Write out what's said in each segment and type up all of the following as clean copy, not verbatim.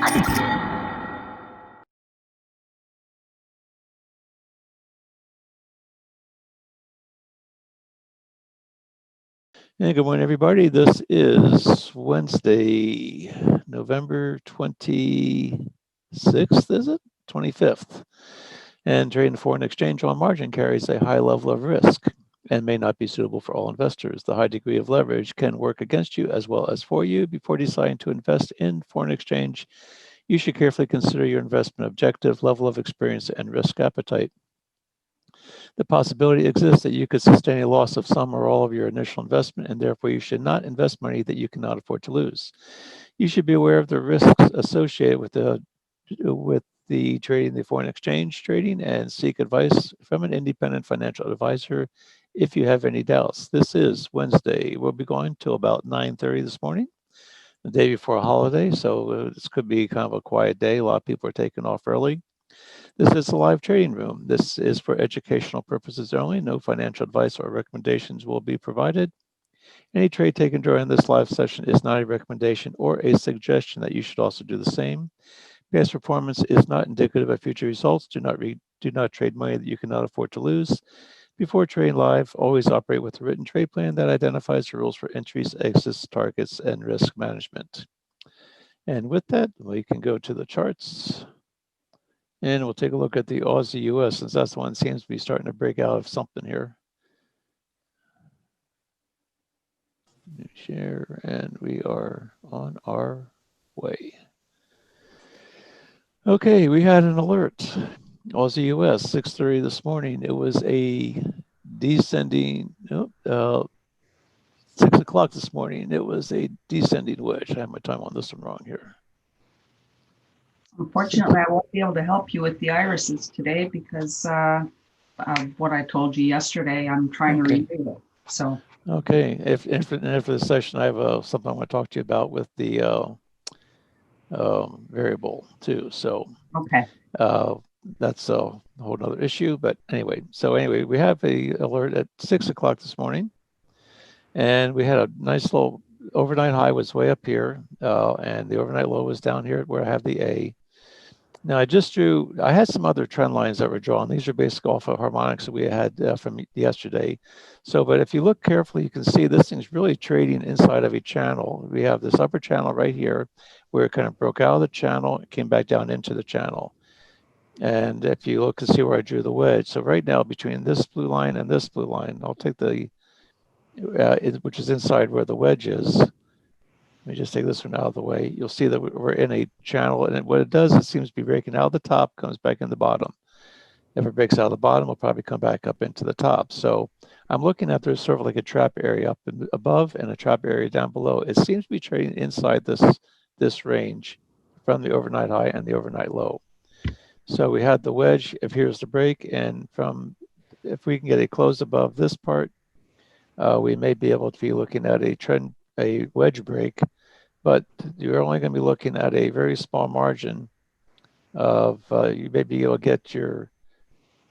Hey, good morning, everybody. This is Wednesday, November 26th, is it? 25th. And trading foreign exchange on margin carries a high level of risk and may not be suitable for all investors. The high degree of leverage can work against you as well as for you. Before deciding to invest in foreign exchange, you should carefully consider your investment objective, level of experience, and risk appetite. The possibility exists that you could sustain a loss of some or all of your initial investment, and therefore you should not invest money that you cannot afford to lose. You should be aware of the risks associated with the trading, the foreign exchange trading, and seek advice from an independent financial advisor if you have any doubts. This is Wednesday. We'll be going till about 9:30 this morning, the day before a holiday, so this could be kind of a quiet day. A lot of people are taking off early. This is a live trading room. This is for educational purposes only. No financial advice or recommendations will be provided. Any trade taken during this live session is not a recommendation or a suggestion that you should also do the same. Past performance is not indicative of future results. Do not trade money that you cannot afford to lose. Before trading live, always operate with a written trade plan that identifies the rules for entries, exits, targets, and risk management. And with that, we can go to the charts. And we'll take a look at the Aussie US, since that's the one that seems to be starting to break out of something here. New share, and we are on our way. Okay, we had an alert. Aussie US, 6:30 this morning. It was a descending, 6 o'clock this morning. It was a descending wedge. I have my time on this one wrong here. Unfortunately, I won't be able to help you with the irises today because of what I told you yesterday. I'm trying to review it. So okay, if for the session, I have something I want to talk to you about with the variable too. So okay, that's a whole other issue. But anyway, we have a alert at 6 o'clock this morning, and we had a nice little overnight high was way up here, and the overnight low was down here where I have the A. Now I had some other trend lines that were drawn. These are based off of harmonics that we had from yesterday. So, but if you look carefully, you can see this thing's really trading inside of a channel. We have this upper channel right here where it kind of broke out of the channel and came back down into the channel. And if you look and see where I drew the wedge, so right now between this blue line and this blue line, I'll take which is inside where the wedge is. Let me just take this one out of the way. You'll see that we're in a channel, and what it does, it seems to be breaking out of the top, comes back in the bottom. If it breaks out of the bottom, it'll probably come back up into the top. So I'm looking at there's sort of like a trap area up above and a trap area down below. It seems to be trading inside this range from the overnight high and the overnight low. So we had the wedge, if here's the break, and if we can get a close above this part, we may be able to be looking at a wedge break, but you're only going to be looking at a very small margin of you may be able to get your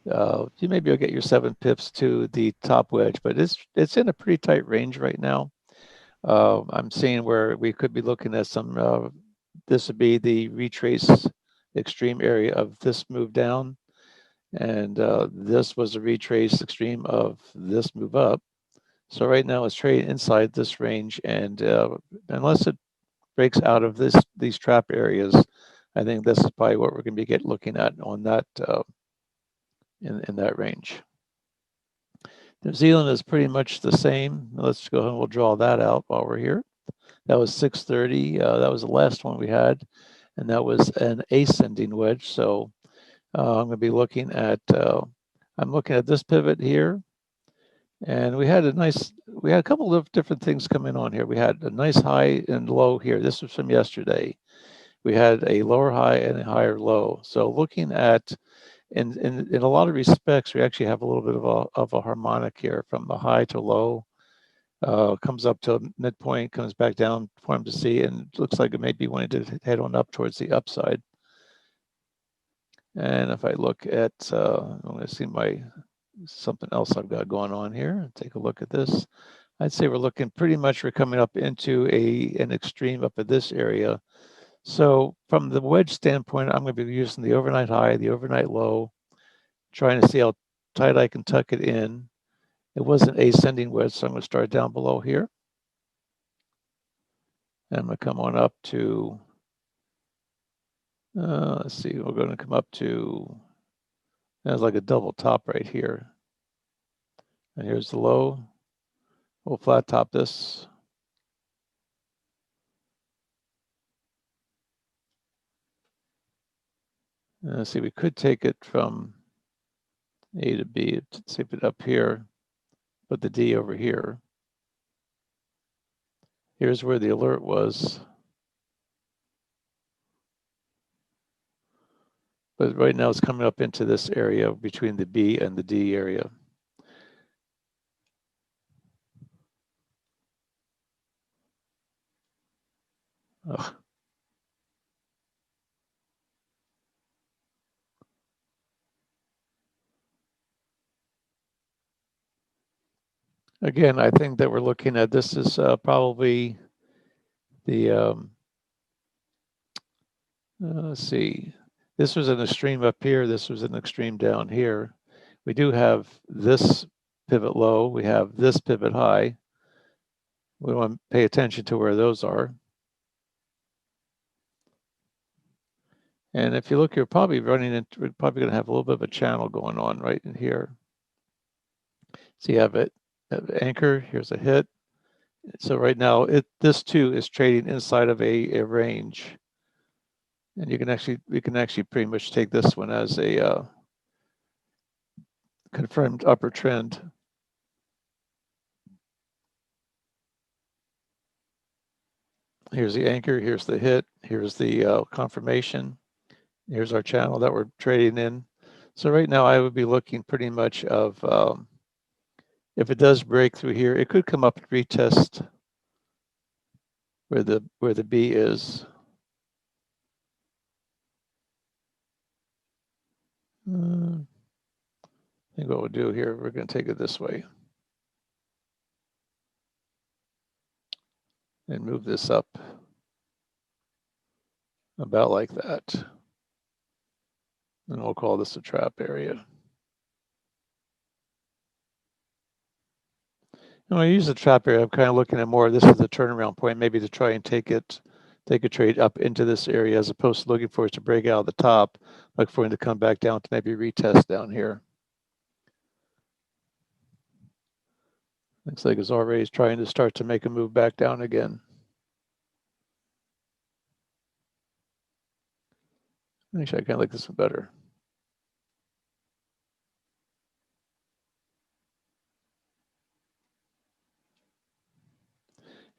7 pips to the top wedge, but it's in a pretty tight range right now. I'm seeing where we could be looking at some. This would be the retrace extreme area of this move down, and this was a retrace extreme of this move up. So right now it's trading inside this range, and unless it breaks out of these trap areas, I think this is probably what we're going to be looking at on that in that range. New Zealand is pretty much the same. Let's go ahead and we'll draw that out while we're here. That was 6:30. That was the last one we had, and that was an ascending wedge. So I'm going to be looking at I'm looking at this pivot here. And we had a couple of different things coming on here. We had a nice high and low here. This was from yesterday. We had a lower high and a higher low. So looking at, in a lot of respects, we actually have a little bit of a harmonic here from the high to low. Comes up to midpoint, comes back down for him to see, and it looks like it may be wanting to head on up towards the upside. And if I look at, I'm going to see something else I've got going on here. Take a look at this. I'd say we're coming up into an extreme up at this area. So from the wedge standpoint, I'm going to be using the overnight high, the overnight low, trying to see how tight I can tuck it in. It was an ascending wedge, so I'm going to start down below here. And I'm going to come on up to, let's see, we're going to come up to, that's like a double top right here. And here's the low. We'll flat top this. See, we could take it from A to B, save it up here, put the D over here. Here's where the alert was. But right now it's coming up into this area between the B and the D area. Ugh. Again, I think that we're looking at, this is probably the, let's see, this was an extreme up here, this was an extreme down here. We do have this pivot low, we have this pivot high. We want to pay attention to where those are. And if you look, you're probably running into, we're probably going to have a little bit of a channel going on right in here. So you have it, anchor, here's a hit. So right now, this too is trading inside of a range. And you can actually, we can actually pretty much take this one as a confirmed upper trend. Here's the anchor, here's the hit, here's the confirmation. Here's our channel that we're trading in. So right now I would be looking pretty much of, if it does break through here, it could come up and retest where the B is. I think what we'll do here, we're going to take it this way and move this up about like that. And we'll call this a trap area. And when I use the trap area, I'm kind of looking at more, this is the turnaround point, maybe to try and take a trade up into this area as opposed to looking for it to break out of the top, look for it to come back down to maybe retest down here. Looks like it's already trying to start to make a move back down again. Actually, I kind of like this one better.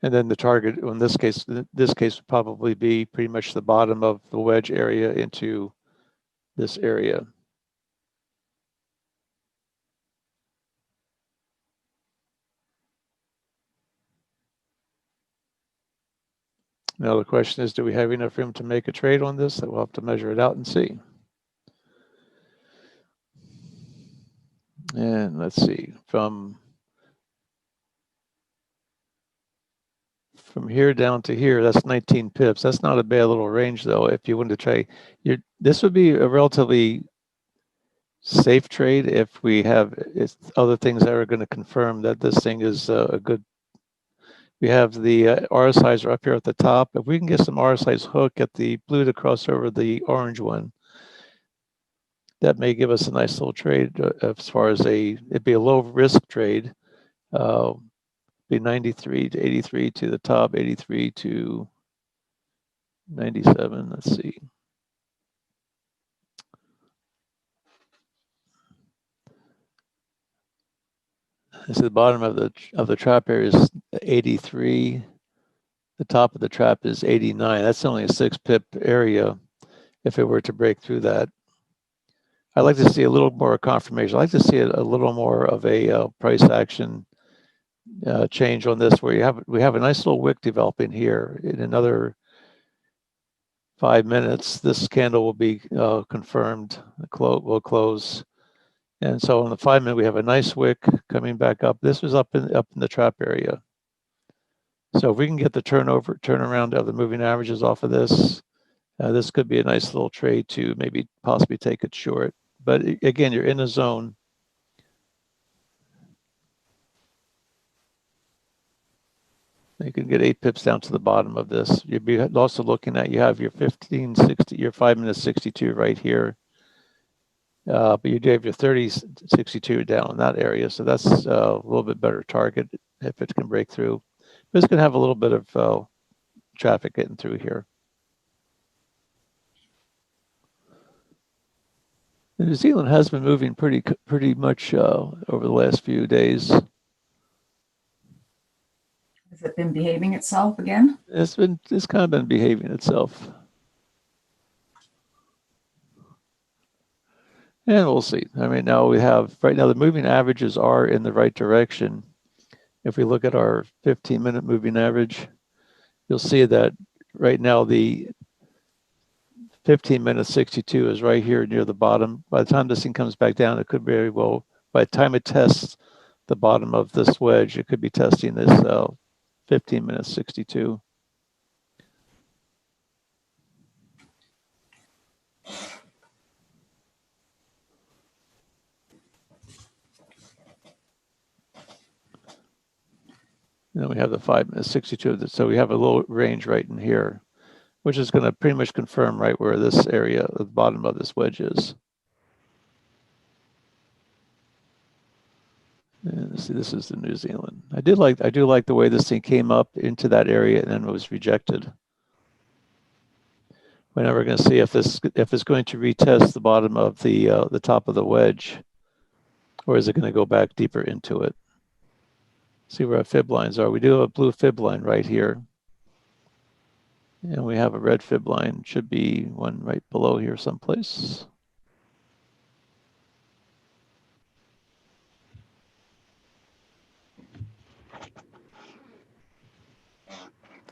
And then the target in this case would probably be pretty much the bottom of the wedge area into this area. Now the question is, do we have enough room to make a trade on this? That we'll have to measure it out and see. And let's see, from here down to here, that's 19 pips. That's not a bad little range though. If you wanted to try, this would be a relatively safe trade if we have other things that are going to confirm that this thing is a good. We have the RSIs are up here at the top. If we can get some RSIs hook at the blue to cross over the orange one, that may give us a nice little trade as far as it'd be a low risk trade. Be 93 to 83 to the top, 83 to 97. Let's see. This is the bottom of the trap area is 83. The top of the trap is 89. That's only a 6 pip area if it were to break through that. I'd like to see a little more confirmation. I'd like to see a little more of a price action change on this, where we have a nice little wick developing here. In another 5 minutes, this candle will be confirmed. Will close, and so in the 5 minute, we have a nice wick coming back up. This was up in the trap area. So if we can get the turnaround of the moving averages off of this, This could be a nice little trade to maybe possibly take it short. But again, you're in a zone. You can get 8 pips down to the bottom of this. You'd be also looking at, you have your 1560, your 5 minutes 62 right here. But you do have your 3062 down in that area. So that's a little bit better target if it can break through. But it's going to have a little bit of traffic getting through here. And New Zealand has been moving pretty much over the last few days. Has it been behaving itself again? It's kind of been behaving itself. And we'll see. I mean, now we have, right now the moving averages are in the right direction. If we look at our 15-minute moving average, you'll see that right now the 15 minutes 62 is right here near the bottom. By the time this thing comes back down, it could very well, by the time it tests the bottom of this wedge, it could be testing this 15 minutes 62. And then we have the 5 minutes 62. So we have a little range right in here, which is going to pretty much confirm right where this area, the bottom of this wedge is. And see, this is the New Zealand. I do like the way this thing came up into that area and then was rejected. We're never going to see if it's going to retest the bottom of the top of the wedge, or is it going to go back deeper into it? See where our fib lines are. We do have a blue fib line right here, and we have a red fib line. Should be one right below here someplace.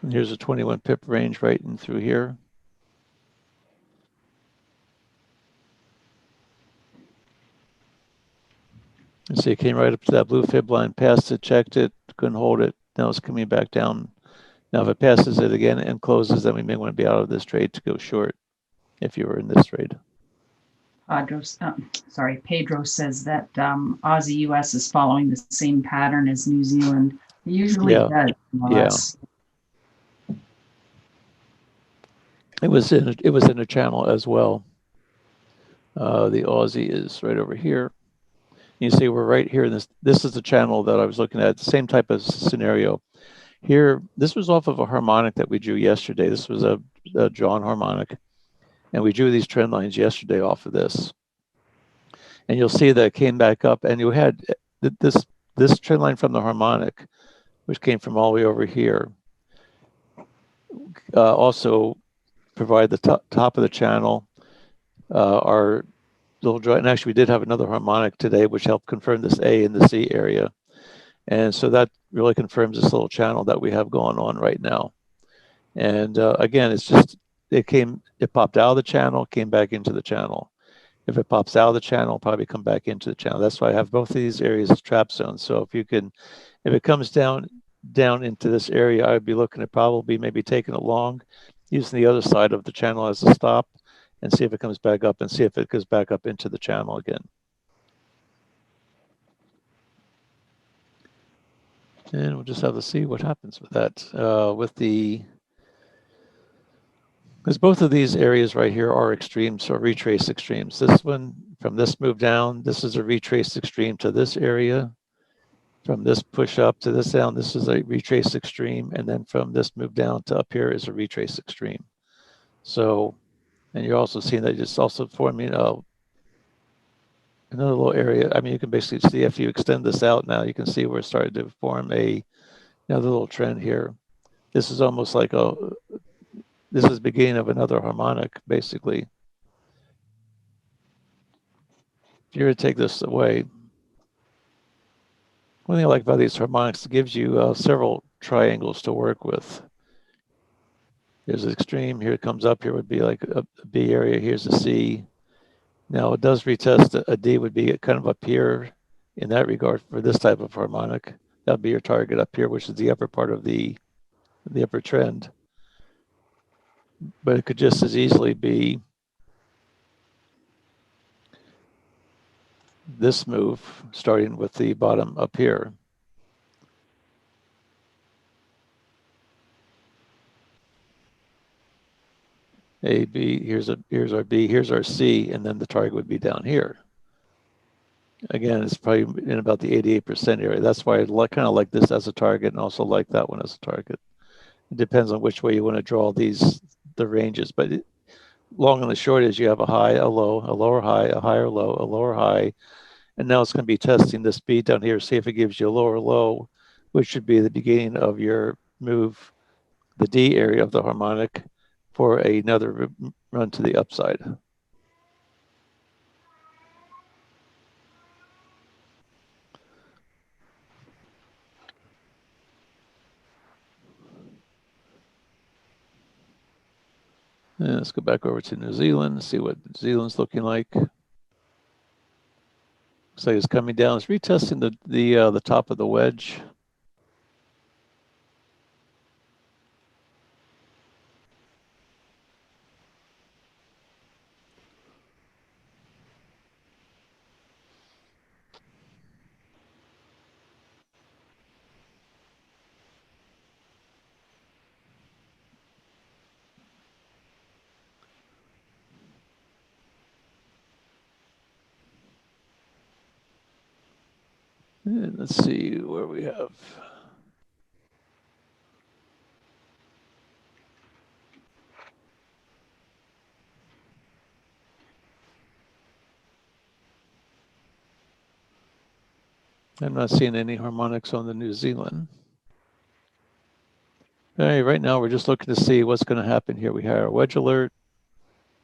And here's a 21 pip range right in through here. And see, it came right up to that blue fib line, passed it, checked it, couldn't hold it. Now it's coming back down. Now, if it passes it again and closes, then we may want to be out of this trade to go short if you were in this trade. Pedro says that Aussie US is following the same pattern as New Zealand. It usually does. Yeah. It was in a channel as well. The Aussie is right over here. You see, we're right here. This is the channel that I was looking at. The same type of scenario. Here, this was off of a harmonic that we drew yesterday. This was a drawn harmonic. And we drew these trend lines yesterday off of this. And you'll see that it came back up. And you had this trend line from the harmonic, which came from all the way over here, also provide the top of the channel. Our little draw, and actually we did have another harmonic today, which helped confirm this A and the C area. And so that really confirms this little channel that we have going on right now. And again, it's just, it popped out of the channel, came back into the channel. If it pops out of the channel, probably come back into the channel. That's why I have both of these areas as trap zones. So if it comes down into this area, I would be looking at probably maybe taking it long, using the other side of the channel as a stop, and see if it comes back up and see if it goes back up into the channel again. And we'll just have to see what happens with that. Because both of these areas right here are extremes or retrace extremes. This one, from this move down, this is a retrace extreme to this area. From this push up to this down, this is a retrace extreme. And then from this move down to up here is a retrace extreme. So, and you're also seeing that it's also forming another little area. I mean, you can basically see if you extend this out now, you can see we're starting to form another little trend here. This is almost like this is the beginning of another harmonic, basically. If you were to take this away, one thing I like about these harmonics, it gives you several triangles to work with. There's an extreme, here it comes up, here would be like a B area, here's a C. Now it does retest, a D would be kind of up here in that regard for this type of harmonic. That would be your target up here, which is the upper part of the upper trend. but it could just as easily be this move, starting with the bottom up here. A, B, here's our B, here's our C, and then the target would be down here. Again, it's probably in about the 88% area. That's why I kind of like this as a target and also like that one as a target. It depends on which way you want to draw the ranges. But long and the short is you have a high, a low, a lower high, a higher low, a lower high. And now it's going to be testing this B down here, see if it gives you a lower low, which should be the beginning of your move, the D area of the harmonic, for another run to the upside. And let's go back over to New Zealand and see what New Zealand's looking like. Looks like it's coming down. It's retesting the top of the wedge. And let's see where we have. I'm not seeing any harmonics on the New Zealand. Hey, right now we're just looking to see what's going to happen here. We had our wedge alert.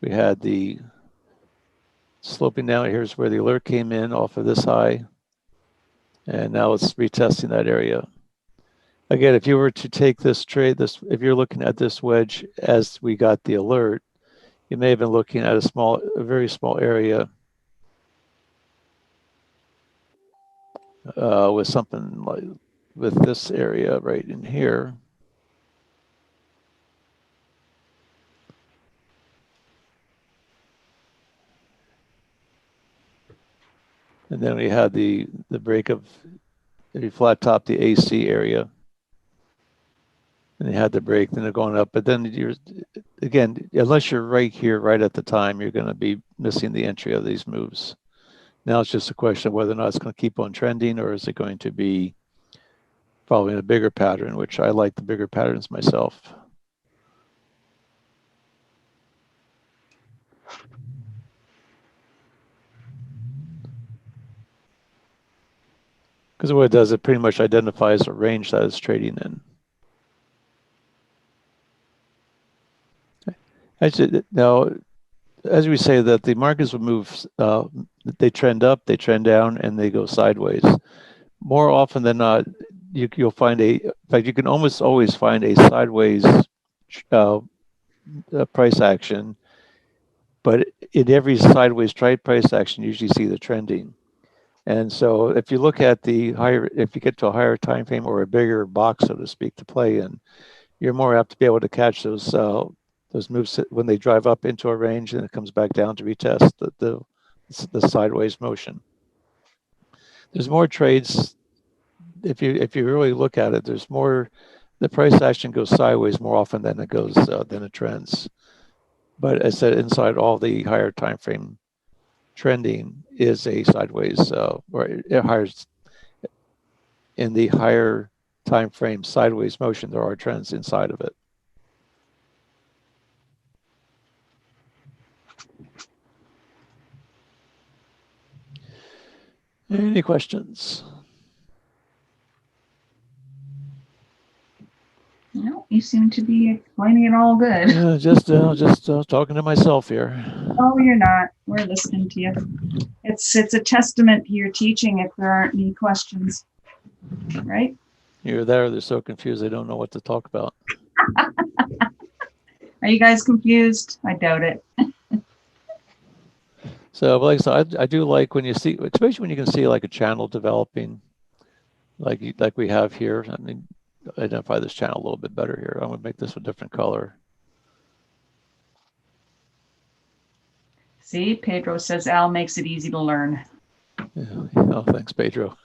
We had the sloping down. Here's where the alert came in off of this high. And now it's retesting that area. Again, if you were to take this trade, if you're looking at this wedge as we got the alert, you may have been looking at a very small area with something like with this area right in here. And then we had the break of, if you flat top the AC area, and you had the break, then they're going up. But then again, unless you're right here, right at the time, you're going to be missing the entry of these moves. Now it's just a question of whether or not it's going to keep on trending, or is it going to be following a bigger pattern, which I like the bigger patterns myself. Because what it does, it pretty much identifies a range that it's trading in. Actually, now, as we say that the markets will move, they trend up, they trend down, and they go sideways. More often than not, you'll find in fact, you can almost always find a sideways price action, but in every sideways trade price action, you usually see the trending. And so if you look at if you get to a higher time frame or a bigger box, so to speak, to play in, you're more apt to be able to catch those moves when they drive up into a range and it comes back down to retest the sideways motion. There's more trades. If you really look at it, there's more. The price action goes sideways more often than it trends. But as I said, inside all the higher time frame trending is a sideways or it hires in the higher time frame sideways motion. There are trends inside of it. Any questions? No, you seem to be explaining it all good. Yeah, just talking to myself here. Oh, you're not. We're listening to you. It's a testament to your teaching if there aren't any questions, right? Here, there, they're so confused they don't know what to talk about. Are you guys confused? I doubt it. So, like I said, I do like when you see, especially when you can see like a channel developing, like we have here. I mean, identify this channel a little bit better here. I'm going to make this a different color. See, Pedro says Al makes it easy to learn. Yeah. Oh, thanks, Pedro.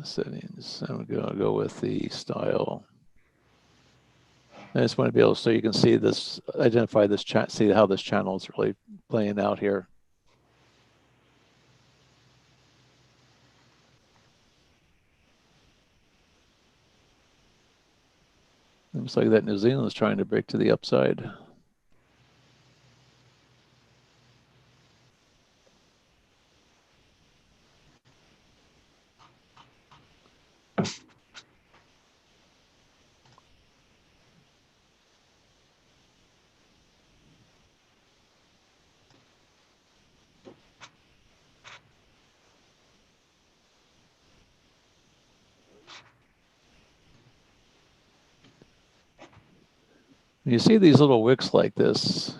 Settings. I'm going to go with the style. I just want to be able so you can see this, identify this chat, see how this channel is really playing out here. Looks like that New Zealand is trying to break to the upside. When you see these little wicks like this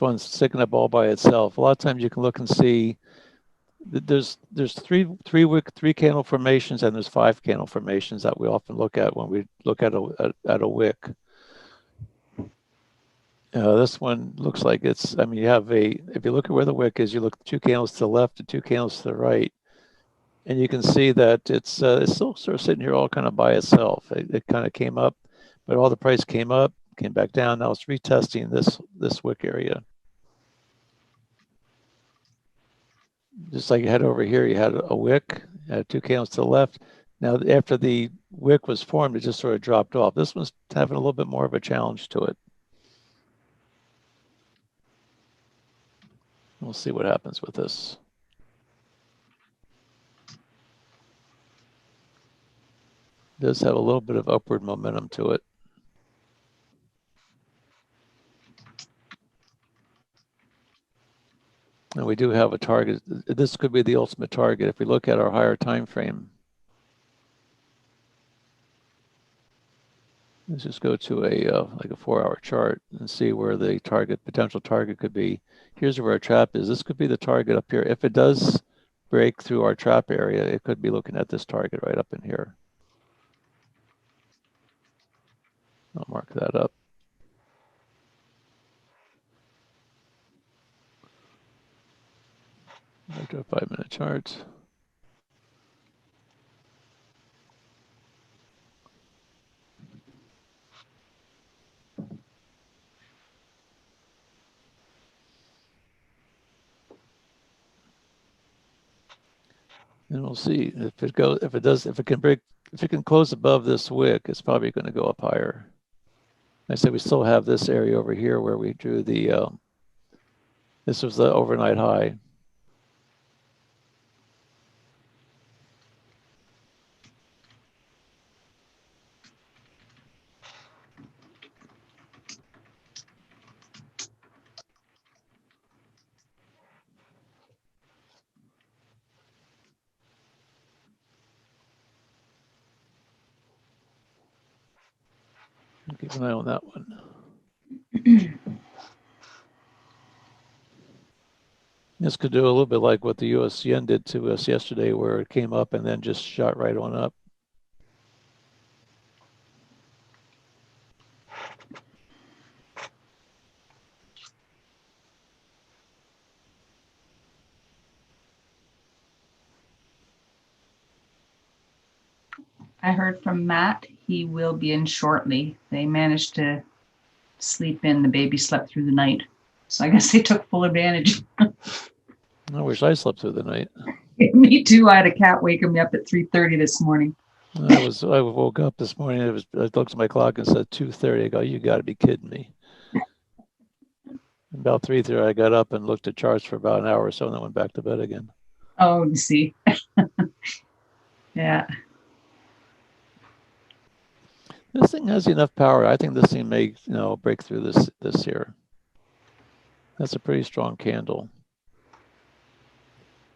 one's sticking up all by itself. A lot of times you can look and see that there's three candle formations and there's 5 candle formations that we often look at when we look at a wick. This one looks like it's, I mean, you have if you look at where the wick is, you look 2 candles to the left and 2 candles to the right. And you can see that it's still sort of sitting here all kind of by itself. It kind of came up, but all the price came up, came back down. Now it's retesting this wick area. Just like you had over here, you had a wick, had 2 candles to the left. Now, after the wick was formed, it just sort of dropped off. This one's having a little bit more of a challenge to it. We'll see what happens with this. It does have a little bit of upward momentum to it. And we do have a target. This could be the ultimate target if we look at our higher time frame. Let's just go to like a 4-hour chart and see where the potential target could be. Here's where our trap is. This could be the target up here. If it does break through our trap area, it could be looking at this target right up in here. I'll mark that up. Back to a 5-minute chart. And we'll see if it goes, if it can close above this wick, it's probably going to go up higher. I said we still have this area over here where we drew the, this was the overnight high. Keep an eye on that one. This could do a little bit like what the US yen did to us yesterday, where it came up and then just shot right on up. I heard from Matt. He will be in shortly. They managed to sleep in. The baby slept through the night. So I guess they took full advantage. I wish I slept through the night. Me too. I had a cat waking me up at 3:30 this morning. I woke up this morning. I looked at my clock and said 2:30. I go, you got to be kidding me. About 3:30, I got up and looked at charts for about an hour or so, and then went back to bed again. Oh, you see. Yeah. This thing has enough power. I think this thing may, break through this here. That's a pretty strong candle.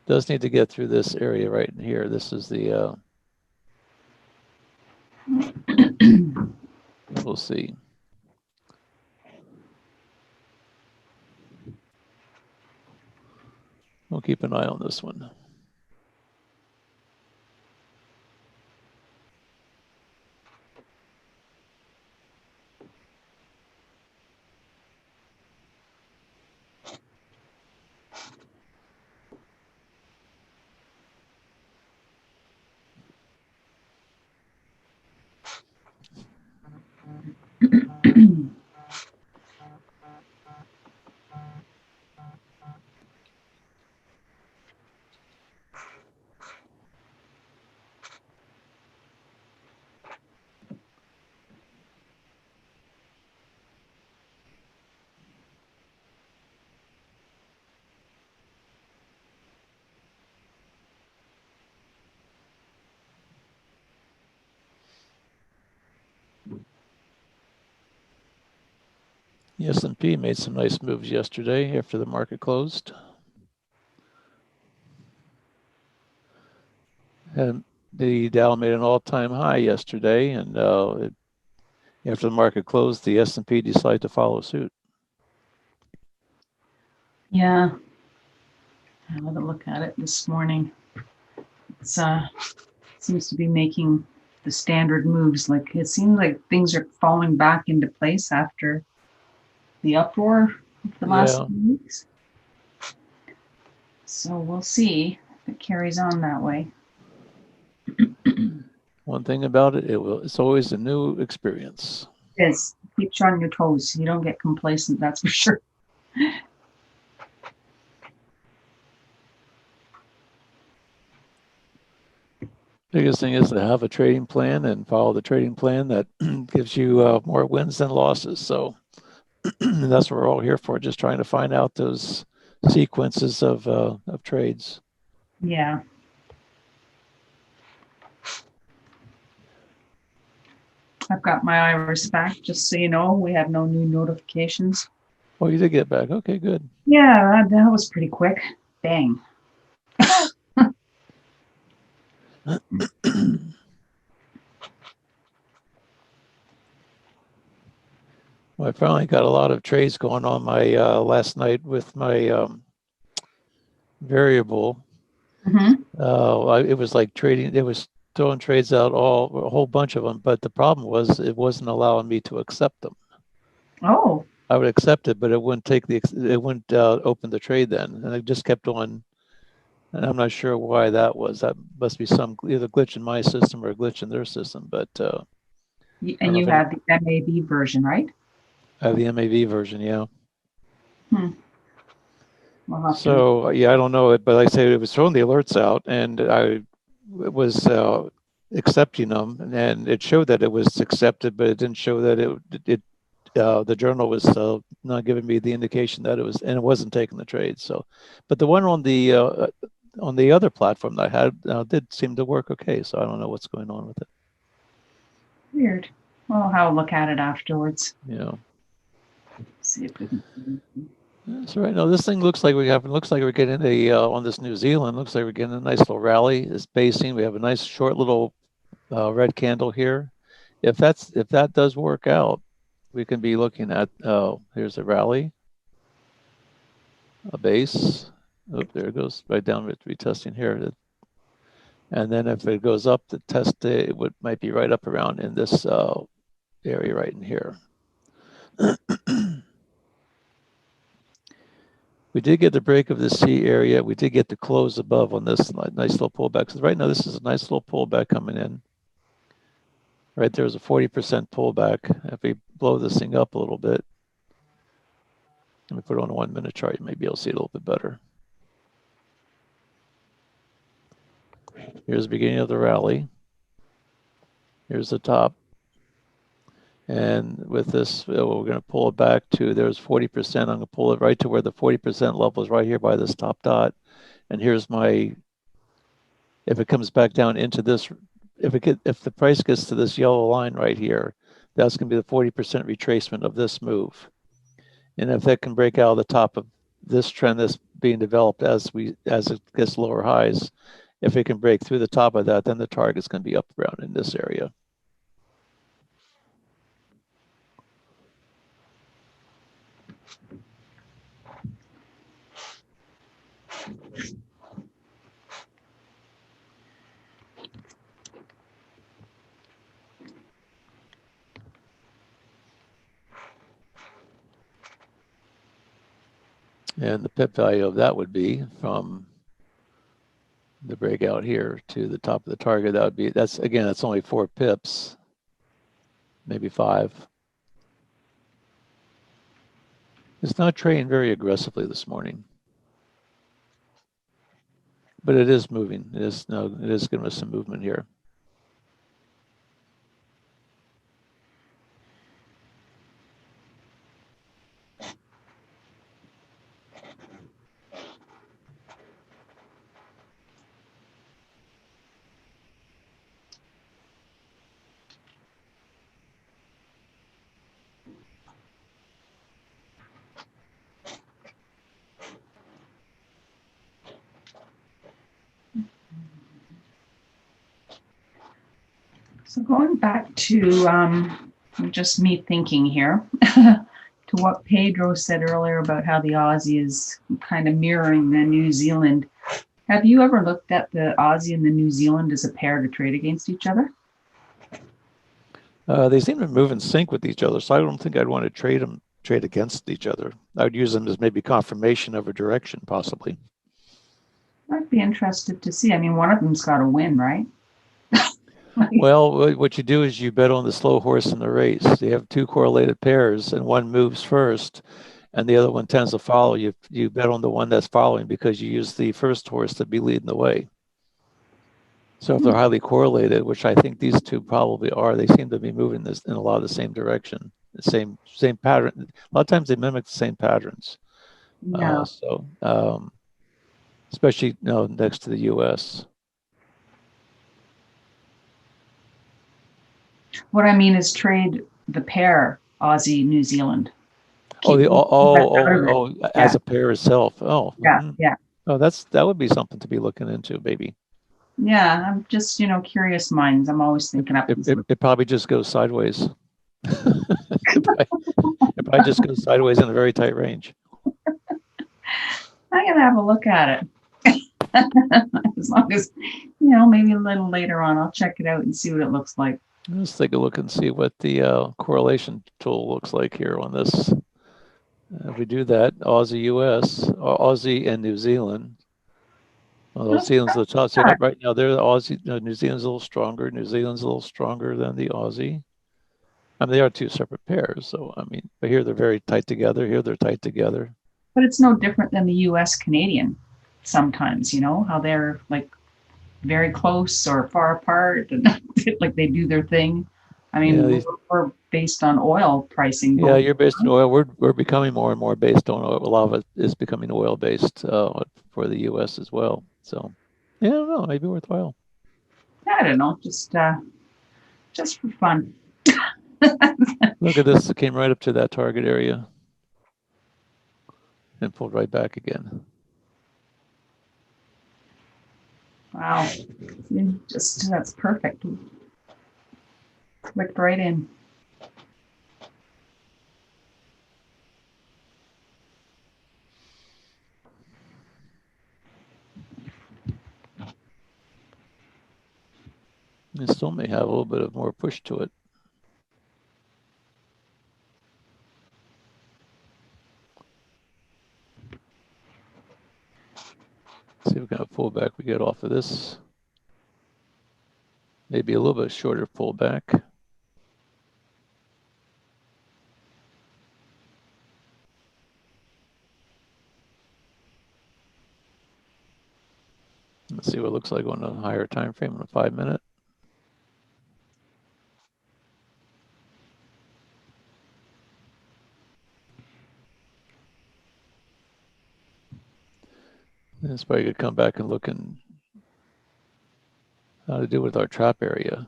Does need to get through this area right in here. This is the. We'll see. We'll keep an eye on this one. The S&P made some nice moves yesterday after the market closed. And the Dow made an all-time high yesterday, and after the market closed, the S&P decided to follow suit. Yeah. I had a look at it this morning. It's seems to be making the standard moves. Like it seems like things are falling back into place after the uproar of the last few weeks. So we'll see if it carries on that way. One thing about it, it's always a new experience. It is. Keep you on your toes. You don't get complacent, that's for sure. Biggest thing is to have a trading plan and follow the trading plan that gives you more wins than losses. So that's what we're all here for, just trying to find out those sequences of trades. Yeah. I've got my IRIS back, just so you know. We have no new notifications. Oh, you did get back. Okay, good. Yeah, that was pretty quick. Bang. Well, I finally got a lot of trades going on my last night with my variable. It was like trading. It was throwing trades out, a whole bunch of them. But the problem was it wasn't allowing me to accept them. Oh. I would accept it, but it wouldn't open the trade then, and it just kept on. And I'm not sure why that was. That must be some either glitch in my system or a glitch in their system. But and you have the MAV version, right? I have the MAV version, yeah. So yeah, I don't know it, but like I say, it was throwing the alerts out, and I was accepting them, and it showed that it was accepted, but it didn't show that the journal was not giving me the indication that it was, and it wasn't taking the trade. So, but the one on the other platform that I had did seem to work okay. So I don't know what's going on with it. Weird. Well, I'll look at it afterwards. Yeah. See if we can. So right now, this thing looks like we're getting on this New Zealand. Looks like we're getting a nice little rally. It's basing. We have a nice short little red candle here. If that does work out, we can be looking at here's a rally, a base. Oh, there it goes right down to be testing here. And then if it goes up, the test it might be right up around in this area right in here. We did get the break of the C area. We did get the close above on this nice little pullback. So right now, this is a nice little pullback coming in. Right there's a 40% pullback. If we blow this thing up a little bit, let me put it on a 1 minute chart. You may be able to see it a little bit better. Here's the beginning of the rally. Here's the top. And with this, we're going to pull it back to, there's 40%. I'm going to pull it right to where the 40% level is right here by this top dot. And here's my, if it comes back down into this, if the price gets to this yellow line right here, that's going to be the 40% retracement of this move. And if that can break out of the top of this trend that's being developed as it gets lower highs, if it can break through the top of that, then the target's going to be up around in this area. And the pip value of that would be from the breakout here to the top of the target. That would be, that's only 4 pips, maybe 5. It's not trading very aggressively this morning, but it is moving. It is giving us some movement here. So going back to just me thinking here, to what Pedro said earlier about how the Aussie is kind of mirroring the New Zealand. Have you ever looked at the Aussie and the New Zealand as a pair to trade against each other? They seem to move in sync with each other, so I don't think I'd want to trade against each other. I would use them as maybe confirmation of a direction, possibly. I'd be interested to see. I mean, one of them's got to win, right? Well, what you do is you bet on the slow horse in the race. You have two correlated pairs, and one moves first, and the other one tends to follow. You bet on the one that's following because you use the first horse to be leading the way. So if they're highly correlated, which I think these two probably are, they seem to be moving this in a lot of the same direction, the same pattern. A lot of times they mimic the same patterns. Yeah. Especially next to the U.S. What I mean is trade the pair Aussie New Zealand. Oh, Keep as yeah, a pair itself. Oh, yeah, yeah. oh, that would be something to be looking into, maybe. Yeah, I'm just, curious minds. I'm always thinking up these. It probably just goes sideways. It probably just goes sideways in a very tight range. I gotta have a look at it. As long as, maybe a little later on, I'll check it out and see what it looks like. Let's take a look and see what the correlation tool looks like here on this. If we do that, Aussie US, Aussie and New Zealand. Well, New Zealand's the top. So right now, they're the Aussie. New Zealand's a little stronger. New Zealand's a little stronger than the Aussie. I mean, they are two separate pairs. So, I mean, but here they're very tight together. Here they're tight together. But it's no different than the US Canadian sometimes, how they're like very close or far apart and like they do their thing. I mean, we're based on oil pricing. Yeah, you're based on oil. We're becoming more and more based on oil. A lot of it is becoming oil based for the U.S. as well. So, yeah, I don't know, maybe worthwhile. I don't know, just for fun. Look at this. It came right up to that target area and pulled right back again. Wow. That's perfect. Clicked right in. It still may have a little bit of more push to it. See what kind of pullback we get off of this. Maybe a little bit shorter pullback. Let's see what it looks like on a higher time frame on a 5-minute. It's probably going to come back and look and how to do with our trap area.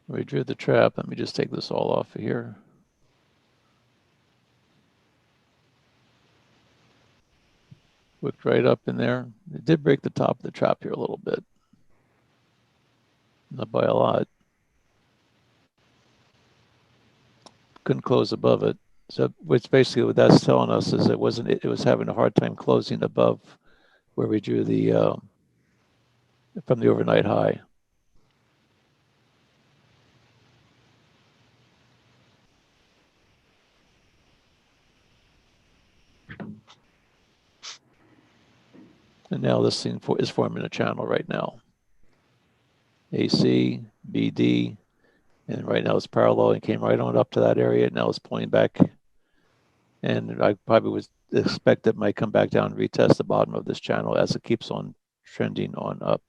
We drew the trap. Let me just take this all off of here. Hooked right up in there. It did break the top of the trap here a little bit. Not by a lot. Couldn't close above it. So which basically what that's telling us is it was having a hard time closing above where we drew the from the overnight high. And now this thing is forming a channel right now. AC, BD, and right now it's parallel and came right on up to that area. Now it's pulling back. And I probably would expect it might come back down and retest the bottom of this channel as it keeps on trending on up.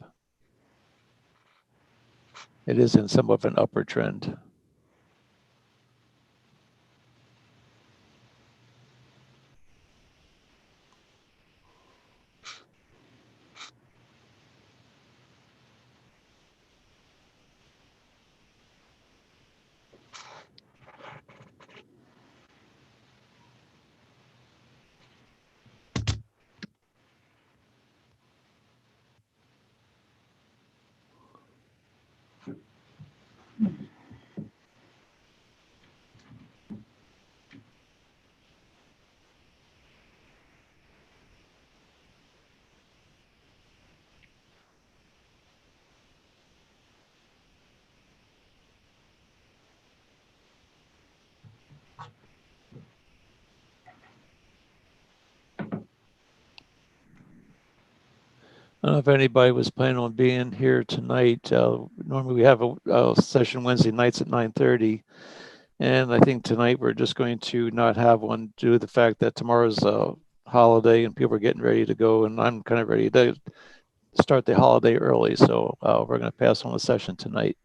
It is in somewhat of an upward trend. I don't know if anybody was planning on being here tonight. Normally we have a session Wednesday nights at 9:30. And I think tonight we're just going to not have one due to the fact that tomorrow's a holiday and people are getting ready to go. And I'm kind of ready to start the holiday early. So we're going to pass on the session tonight.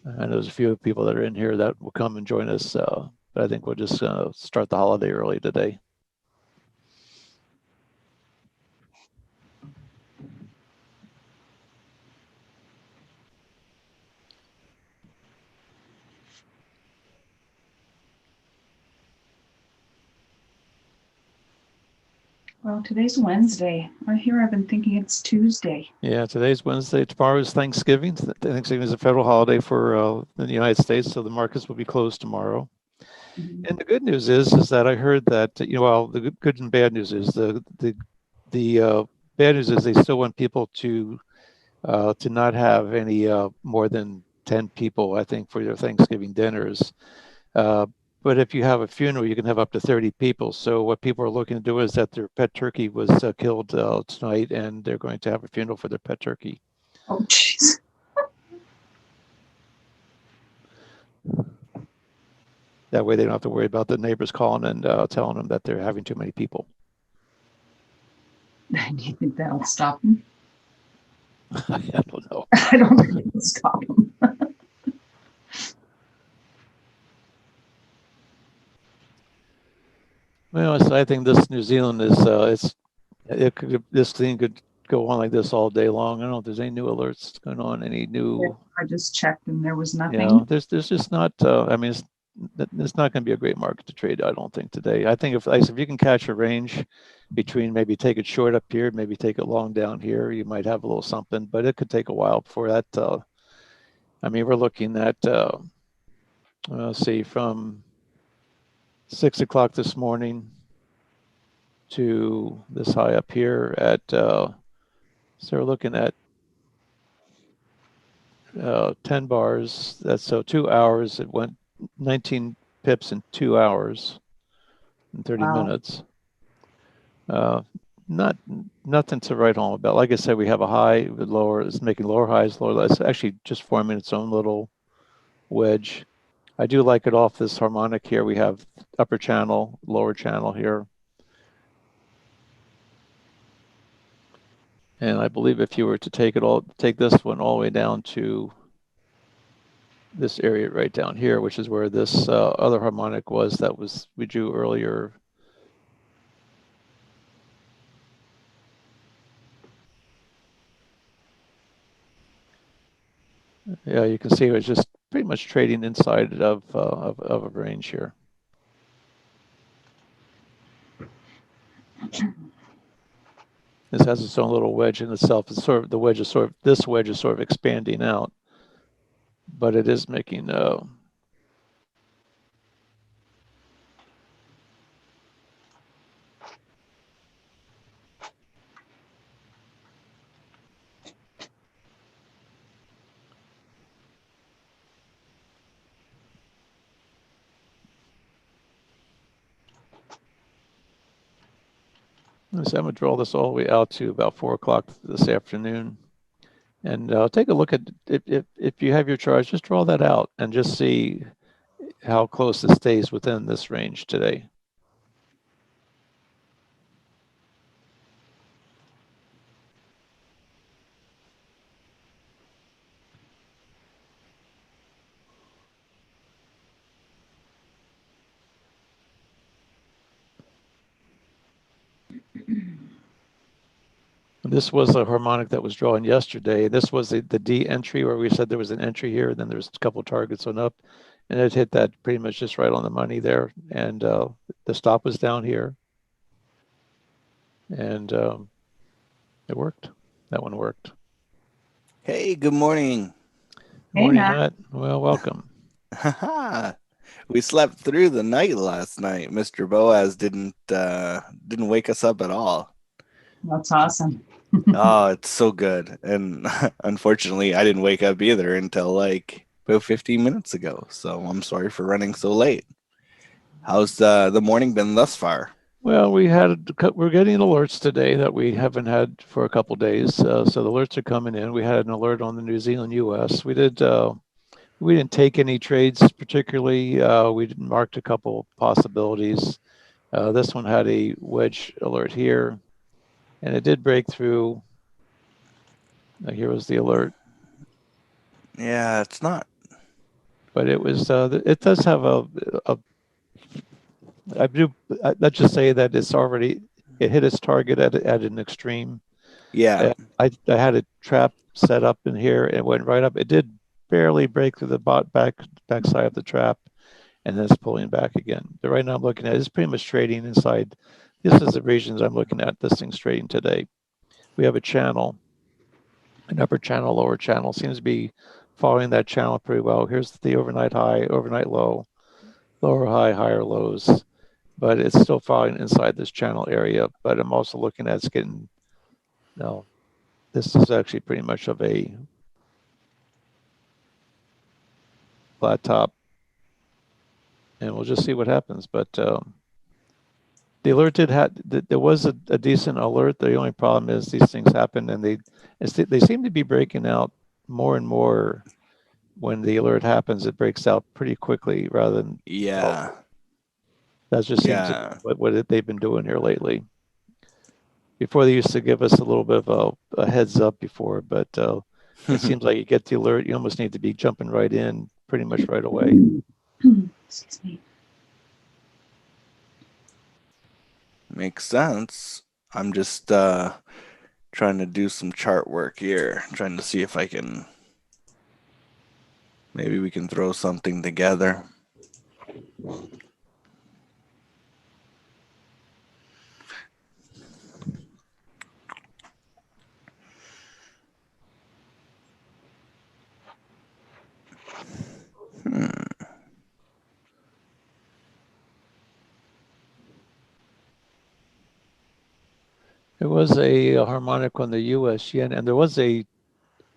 And there's a few people that are in here that will come and join us. But I think we'll just start the holiday early today. Well, today's Wednesday. I've been thinking it's Tuesday. Yeah, today's Wednesday. Tomorrow is Thanksgiving. Thanksgiving is a federal holiday for the United States, so the markets will be closed tomorrow. Mhm. And the good news is that I heard that, well, the good and bad news is the bad news is they still want people to not have any more than 10 people, I think, for their Thanksgiving dinners. But if you have a funeral, you can have up to 30 people. So what people are looking to do is that their pet turkey was killed tonight, and they're going to have a funeral for their pet turkey. Oh, jeez. That way they don't have to worry about the neighbors calling and telling them that they're having too many people. Do you think that'll stop them? I don't know. I don't think it'll stop them. Well, so I think this New Zealand is this thing could go on like this all day long. I don't know if there's any new alerts going on, any new. I just checked and there was nothing. Yeah, there's just not. I mean, it's not going to be a great market to trade. I don't think today. I think if you can catch a range between maybe take it short up here, maybe take it long down here, you might have a little something. But it could take a while before that. I mean, we're looking at let's see, from 6 o'clock this morning to this high up here at. So we're looking at 10 bars. That's so 2 hours. It went 19 pips in 2 hours and 30 minutes. Nothing to write home about. Like I said, we have a high with lower. It's making lower highs, lower lows. It's actually just forming its own little wedge. I do like it off this harmonic here. We have upper channel, lower channel here. And I believe if you were to take this one all the way down to this area right down here, which is where this other harmonic was that we drew earlier. Yeah, you can see it was just pretty much trading inside of a range here. This has its own little wedge in itself. It's sort of this wedge is sort of expanding out, but it is making so I'm going to draw this all the way out to about 4 o'clock this afternoon. And take a look at, if you have your charts, just draw that out and just see how close it stays within this range today. This was a harmonic that was drawn yesterday. This was the D entry where we said there was an entry here, and then there's a couple of targets on up, and it hit that pretty much just right on the money there. And the stop was down here, and it worked. That one worked. Hey, good morning. Good morning, Matt. Well, welcome. We slept through the night last night. Mr. Boaz didn't wake us up at all. That's awesome. Oh, it's so good. And unfortunately, I didn't wake up either until like about 15 minutes ago. So I'm sorry for running so late. How's the morning been thus far? Well, we're getting alerts today that we haven't had for a couple days. So the alerts are coming in. We had an alert on the New Zealand U.S. We didn't take any trades particularly. We marked a couple possibilities. This one had a wedge alert here, and it did break through. Here was the alert. Yeah, it's not. But it was. It does have let's just say that it hit its target at an extreme. Yeah. I had a trap set up in here. And it went right up. It did barely break through the back side of the trap, and then it's pulling back again. But right now I'm looking at it's pretty much trading inside. This is the regions I'm looking at. This thing's trading today. We have a channel, an upper channel, lower channel. Seems to be following that channel pretty well. Here's the overnight high, overnight low, lower high, higher lows. But it's still falling inside this channel area. But I'm also looking at it's getting, no, this is actually pretty much of a flat top. And we'll just see what happens. But the alert there was a decent alert. The only problem is these things happen and they seem to be breaking out more and more. When the alert happens, it breaks out pretty quickly rather than, Yeah. that just seems Yeah. what they've been doing here lately. Before they used to give us a little bit of a heads up before, but it seems like you get the alert, you almost need to be jumping right in pretty much right away. Excuse me. Makes sense. I'm just trying to do some chart work here, trying to see if I can, maybe we can throw something together. There was a harmonic on the U.S. yen, and there was a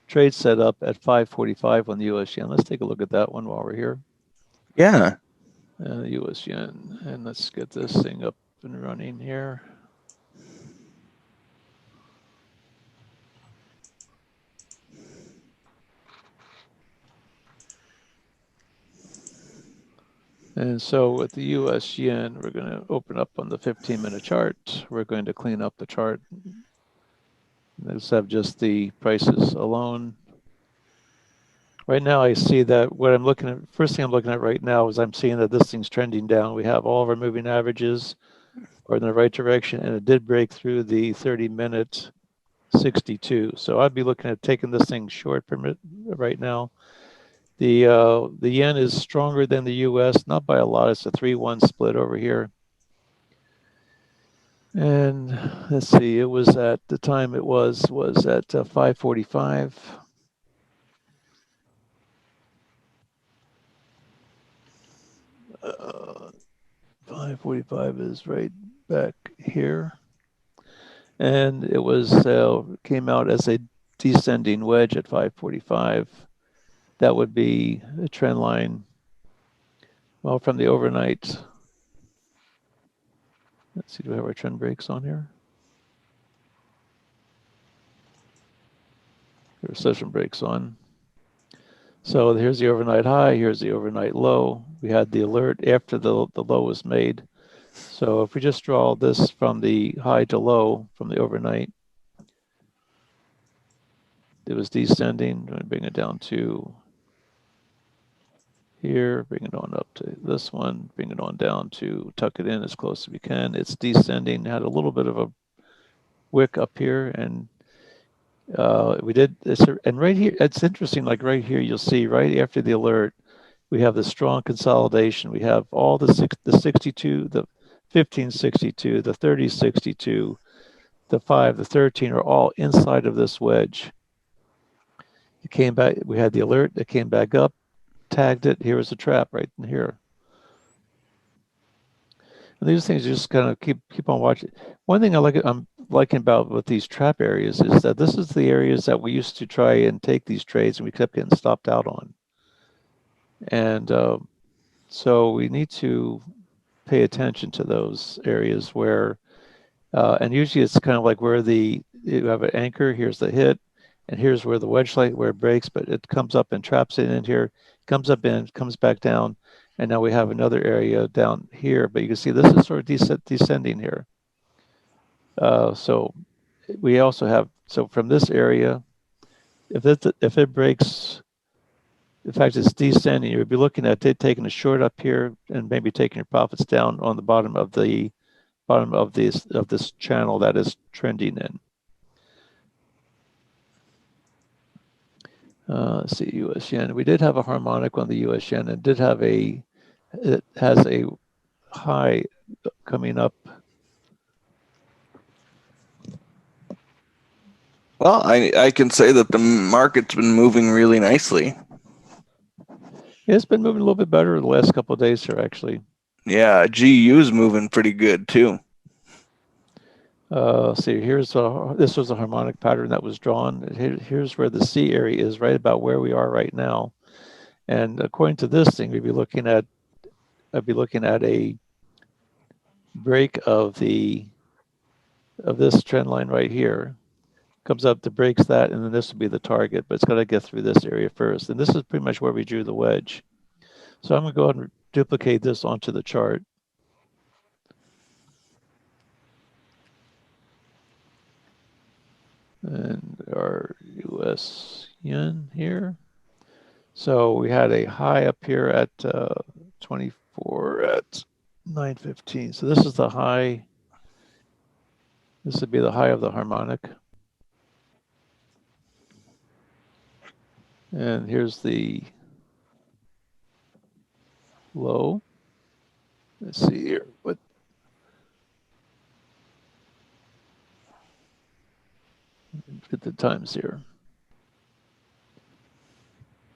trade set up at 545 on the U.S. yen. Let's take a look at that one while we're here. Yeah. The U.S. yen, and let's get this thing up and running here. And so with the US yen, we're going to open up on the 15-minute chart. We're going to clean up the chart. Let's have just the prices alone. Right now, I see that what I'm looking at, first thing I'm looking at right now is I'm seeing that this thing's trending down. We have all of our moving averages are in the right direction, and it did break through the 30-minute 62. So I'd be looking at taking this thing short right now. The yen is stronger than the U.S., not by a lot. It's a 3-1 split over here. And let's see, it was at the time it was at 545. 545 is right back here. And it was came out as a descending wedge at 545. That would be a trend line. Well, from the overnight. Let's see, do we have our trend breaks on here? There are session breaks on. So here's the overnight high, here's the overnight low. We had the alert after the low was made. So if we just draw this from the high to low from the overnight, it was descending. I'm going to bring it down to here, bring it on up to this one, bring it on down to tuck it in as close as we can. It's descending, had a little bit of a wick up here, and we did this. And right here, it's interesting, like right here, you'll see right after the alert, we have the strong consolidation. We have all the 62, the 1562, the 3062, the 5, the 13 are all inside of this wedge. It came back, we had the alert, it came back up, tagged it, here was a trap right in here. And these things you just kind of keep on watching. One thing I'm liking about with these trap areas is that this is the areas that we used to try and take these trades and we kept getting stopped out on. And so we need to pay attention to those areas where, and usually it's kind of like where you have an anchor, here's the hit, and here's where the wedge light, where it breaks, but it comes up and traps it in here, comes up in, comes back down, and now we have another area down here, but you can see this is sort of descending here. So we also have, so from this area, if it breaks, in fact, it's descending, you would be looking at it taking a short up here and maybe taking your profits down on the bottom of this channel that is trending in. Let's see, U.S. yen. We did have a harmonic on the U.S. yen, and it has a high coming up. Well, I can say that the market's been moving really nicely. It's been moving a little bit better the last couple of days here, actually. Yeah, GU's moving pretty good too. See, this was a harmonic pattern that was drawn. Here's where the C area is, right about where we are right now. And according to this thing, I'd be looking at a break of this trend line right here. Comes up to breaks that, and then this will be the target, but it's got to get through this area first. And this is pretty much where we drew the wedge. So I'm going to go ahead and duplicate this onto the chart. And our US yen here. So we had a high up here at 24 at 915. So this is the high. This would be the high of the harmonic. And here's the low. Let's see here. Get the times here.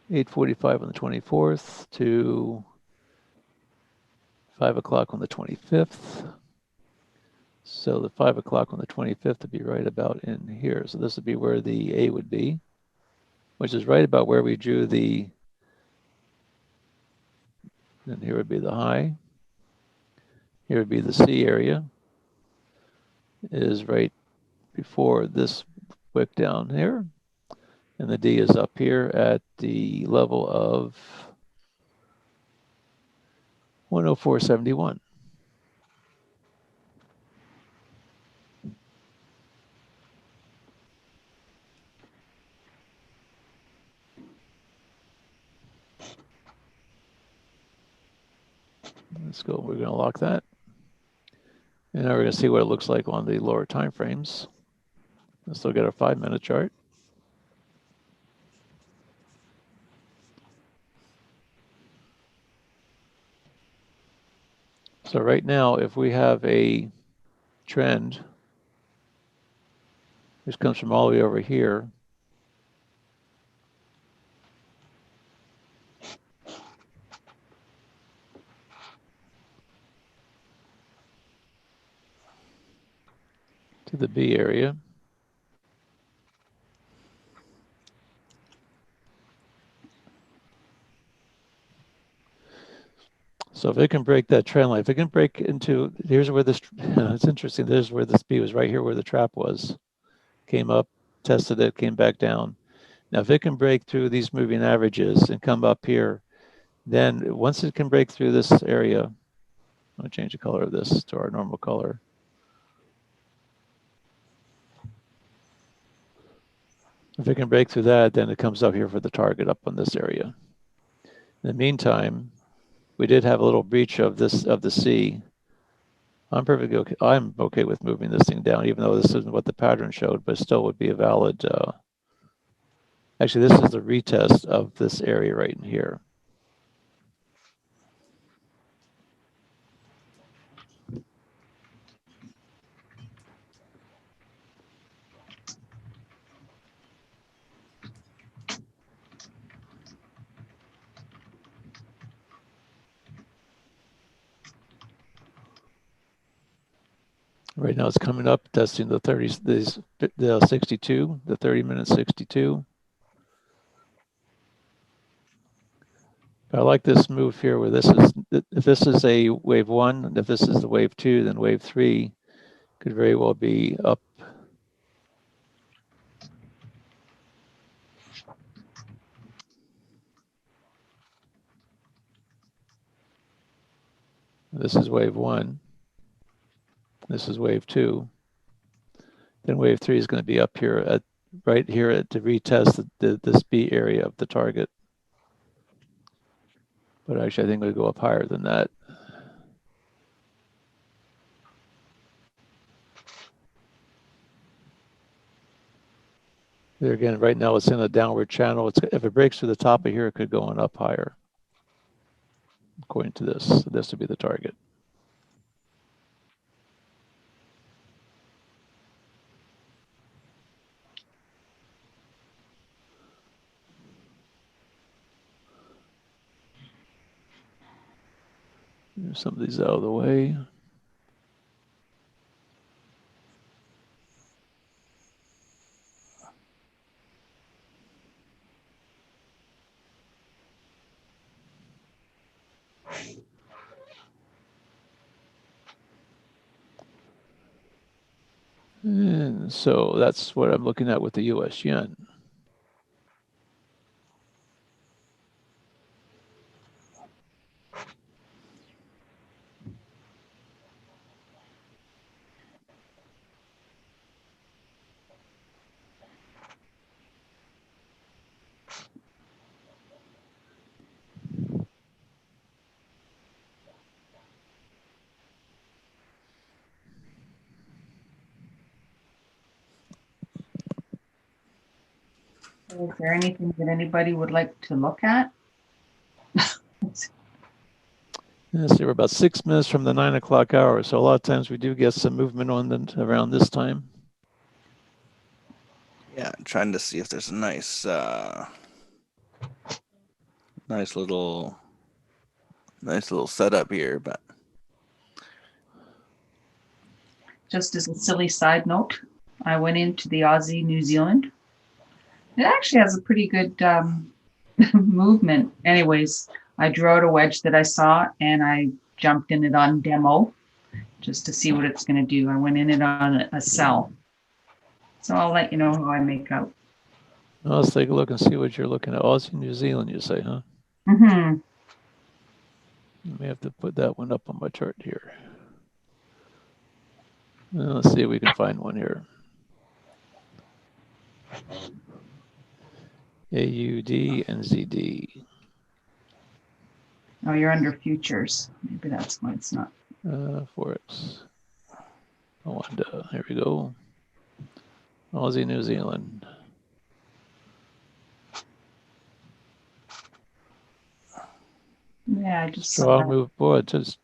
8:45 on the 24th to 5 o'clock on the 25th. So the 5 o'clock on the 25th would be right about in here. So this would be where the A would be, which is right about where we drew the, and here would be the high. Here would be the C area. It is right before this wick down here. And the D is up here at the level of 104.71. Let's go. We're going to lock that. And now we're going to see what it looks like on the lower time frames. Let's look at our 5-minute chart. So right now, if we have a trend, which comes from all the way over here, to the B area. So if it can break that trend line, if it can break into, here's where this, it's interesting, there's where this B was, right here where the trap was. Came up, tested it, came back down. Now if it can break through these moving averages and come up here, then once it can break through this area, I'm going to change the color of this to our normal color. If it can break through that, then it comes up here for the target up on this area. In the meantime, we did have a little breach of the C. I'm perfectly okay. I'm okay with moving this thing down, even though this isn't what the pattern showed, but still would be a valid. Actually, this is the retest of this area right in here. Right now it's coming up, testing the 62, the 30-minute 62. I like this move here where this is, if this is a wave 1, and if this is the wave 2, then wave 3 could very well be up. This is wave 1. This is wave 2. Then wave 3 is going to be up here at right here to retest this B area of the target. But actually, I think we'll go up higher than that. There again, right now it's in a downward channel. If it breaks through the top of here, it could go on up higher. According to this, so this would be the target. Move some of these out of the way. And so that's what I'm looking at with the US yen. Is there anything that anybody would like to look at? Let's see, we're about 6 minutes from the 9 o'clock hour. So a lot of times we do get some movement on them around this time. Yeah, trying to see if there's a nice, nice little setup here, but Just as a silly side note, I went into the Aussie New Zealand. It actually has a pretty good movement. Anyways, I drew out a wedge that I saw and I jumped in it on demo just to see what it's going to do. I went in it on a sell. So I'll let you know how I make out. Well, let's take a look and see what you're looking at. Aussie, New Zealand, you say, huh? Mm-hmm. I may have to put that one up on my chart here. Well, let's see if we can find one here. AUD and ZD. Oh, you're under futures. Maybe that's why it's not. Forex. Oh, and here we go. Aussie, New Zealand. Yeah, I just strong move. Boy, it's just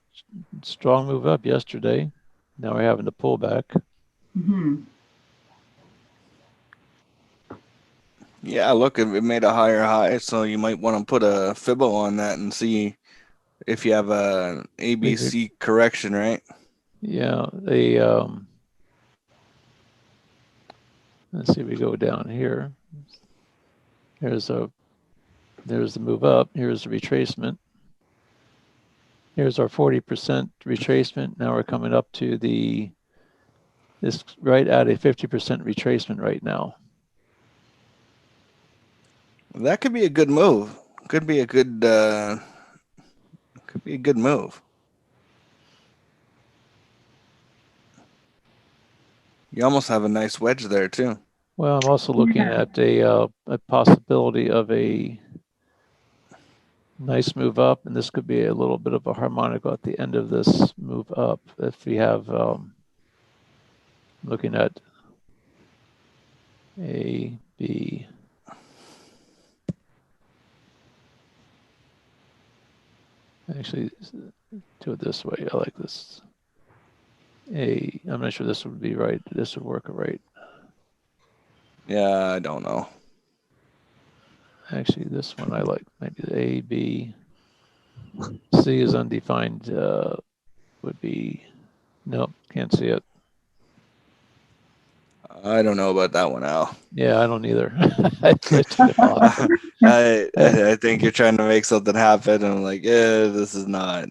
strong move up yesterday. Now we're having to pull back. Mm-hmm. yeah, look, it made a higher high, so you might want to put a fibbo on that and see if you have a ABC correction, right? Yeah, let's see, we go down here. There's the move up. Here's the retracement. Here's our 40% retracement. Now we're coming up to this right at a 50% retracement right now. That could be a good move. Could be a good move. You almost have a nice wedge there too. Well, I'm also looking at a possibility of a nice move up, and this could be a little bit of a harmonic at the end of this move up. If we have looking at A, B. Actually, do it this way. I like this. I'm not sure this would be right. This would work right. Yeah, I don't know. Actually, this one I like. Maybe the A, B. C is undefined. Would be, nope, can't see it. I don't know about that one, Al. Yeah, I don't either. I took it off. I think you're trying to make something happen. And I'm like, yeah, this is not.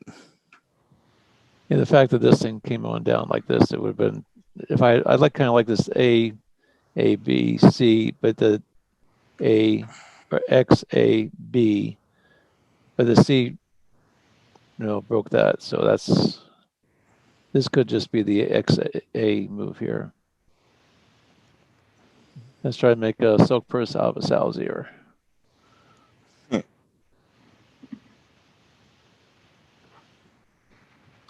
Yeah, the fact that this thing came on down like this, it would have been, if I'd like kind of like this A, B, C, but the A or X, A, B, but the C, broke that. So this could just be the X, A move here. Let's try to make a silk purse out of a sow's ear.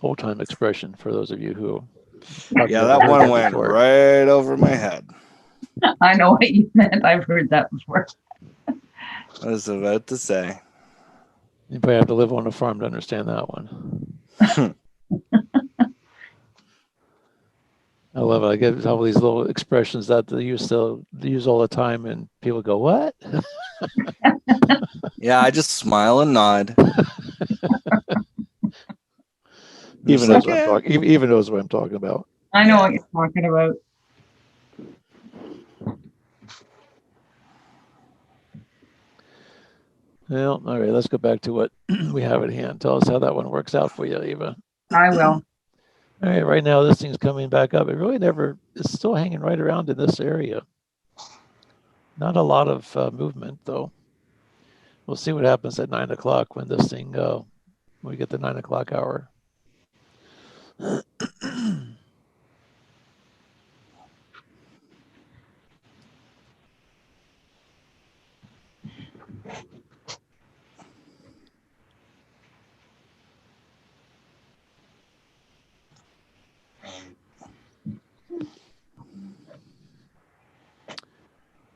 Old time expression for those of you who. Yeah, that one went right over my head. I know what you meant. I've heard that before. I was about to say. You probably have to live on a farm to understand that one. I love it. I get all these little expressions that they used to use all the time, and people go, "What?" Yeah, I just smile and nod. Even knows what I'm talking. Even knows what I'm talking about. I know what you're talking about. Well, all right. Let's go back to what we have at hand. Tell us how that one works out for you, Eva. I will. All right. Right now, this thing's coming back up. It really never. It's still hanging right around in this area. Not a lot of movement, though. We'll see what happens at 9 o'clock when this thing. When we get the 9 o'clock hour.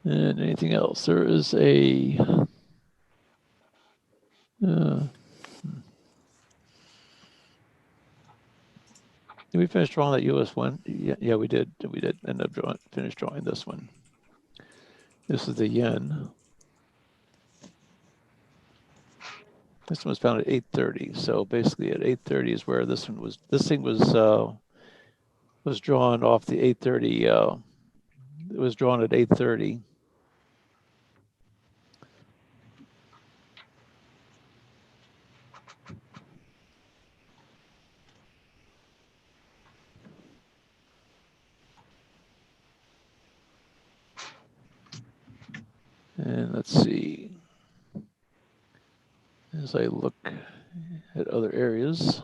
And anything else? There is a. Did we finish drawing that US one? Yeah, we did. We did end up finish drawing this one. This is the yen. This one was found at 8:30. So basically, at 8:30 is where this one was. This thing was drawn off the 8:30. It was drawn at 8:30. And let's see. As I look at other areas.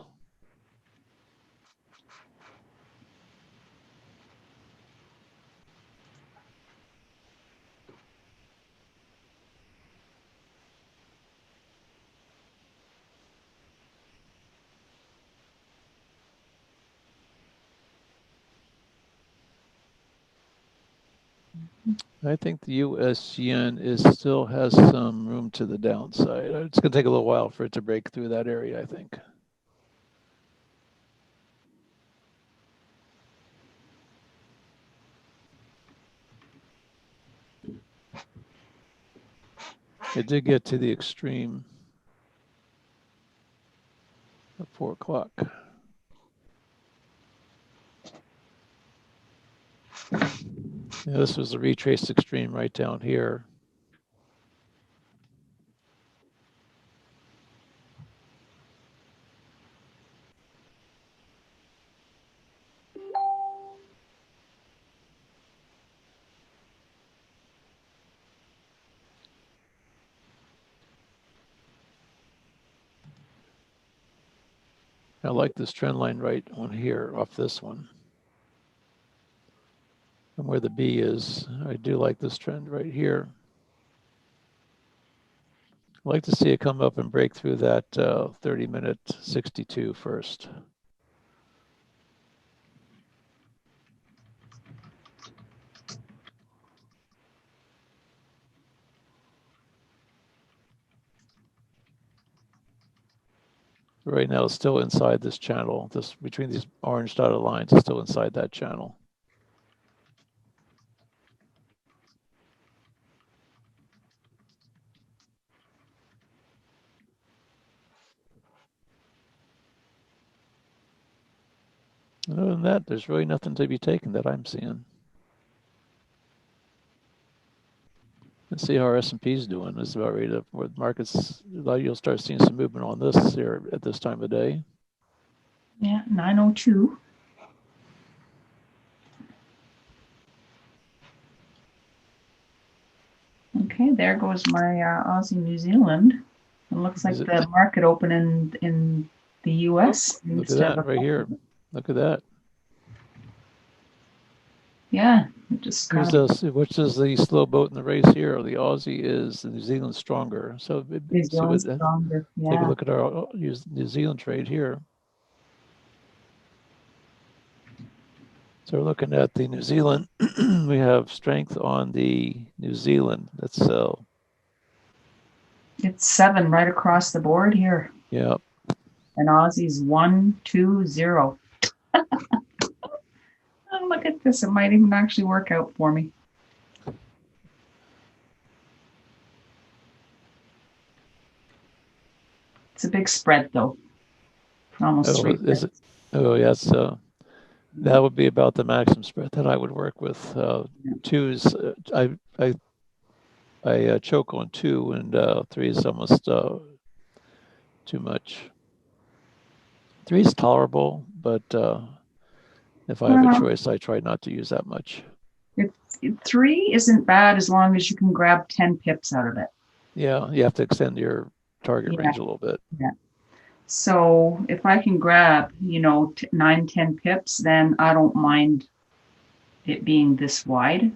I think the US yen still has some room to the downside. It's going to take a little while for it to break through that area, I think. It did get to the extreme at 4 o'clock. This was the retraced extreme right down here. I like this trend line right on here off this one. And where the B is, I do like this trend right here. I'd like to see it come up and break through that 30-minute 62 first. Right now, it's still inside this channel. This between these orange dotted lines is still inside that channel. And other than that, there's really nothing to be taken that I'm seeing. Let's see how our S&P is doing. This is about ready to, where the markets, you'll start seeing some movement on this here at this time of day. Yeah, 902. Okay, there goes my Aussie New Zealand. It looks like the market open in the US. Oh, look at that right here. Look at that. Yeah, it just Here's which is the slow boat in the race here? The Aussie is the New Zealand stronger. So New Zealand stronger. Yeah. Take a look at our New Zealand trade here. So we're looking at the New Zealand. We have strength on the New Zealand. Let's sell. It's 7 right across the board here. Yeah. And Aussie's 1, 2, 0. Oh, look at this. It might even actually work out for me. It's a big spread, though. Almost 3. Is it? Oh, yes. That would be about the maximum spread that I would work with. 2s, I choke on 2, and 3 is almost too much. 3 is tolerable, but if I have a choice, I try not to use that much. 3 isn't bad as long as you can grab 10 pips out of it. Yeah, you have to extend your target range a little bit. Yeah. So if I can grab, 9, 10 pips, then I don't mind it being this wide.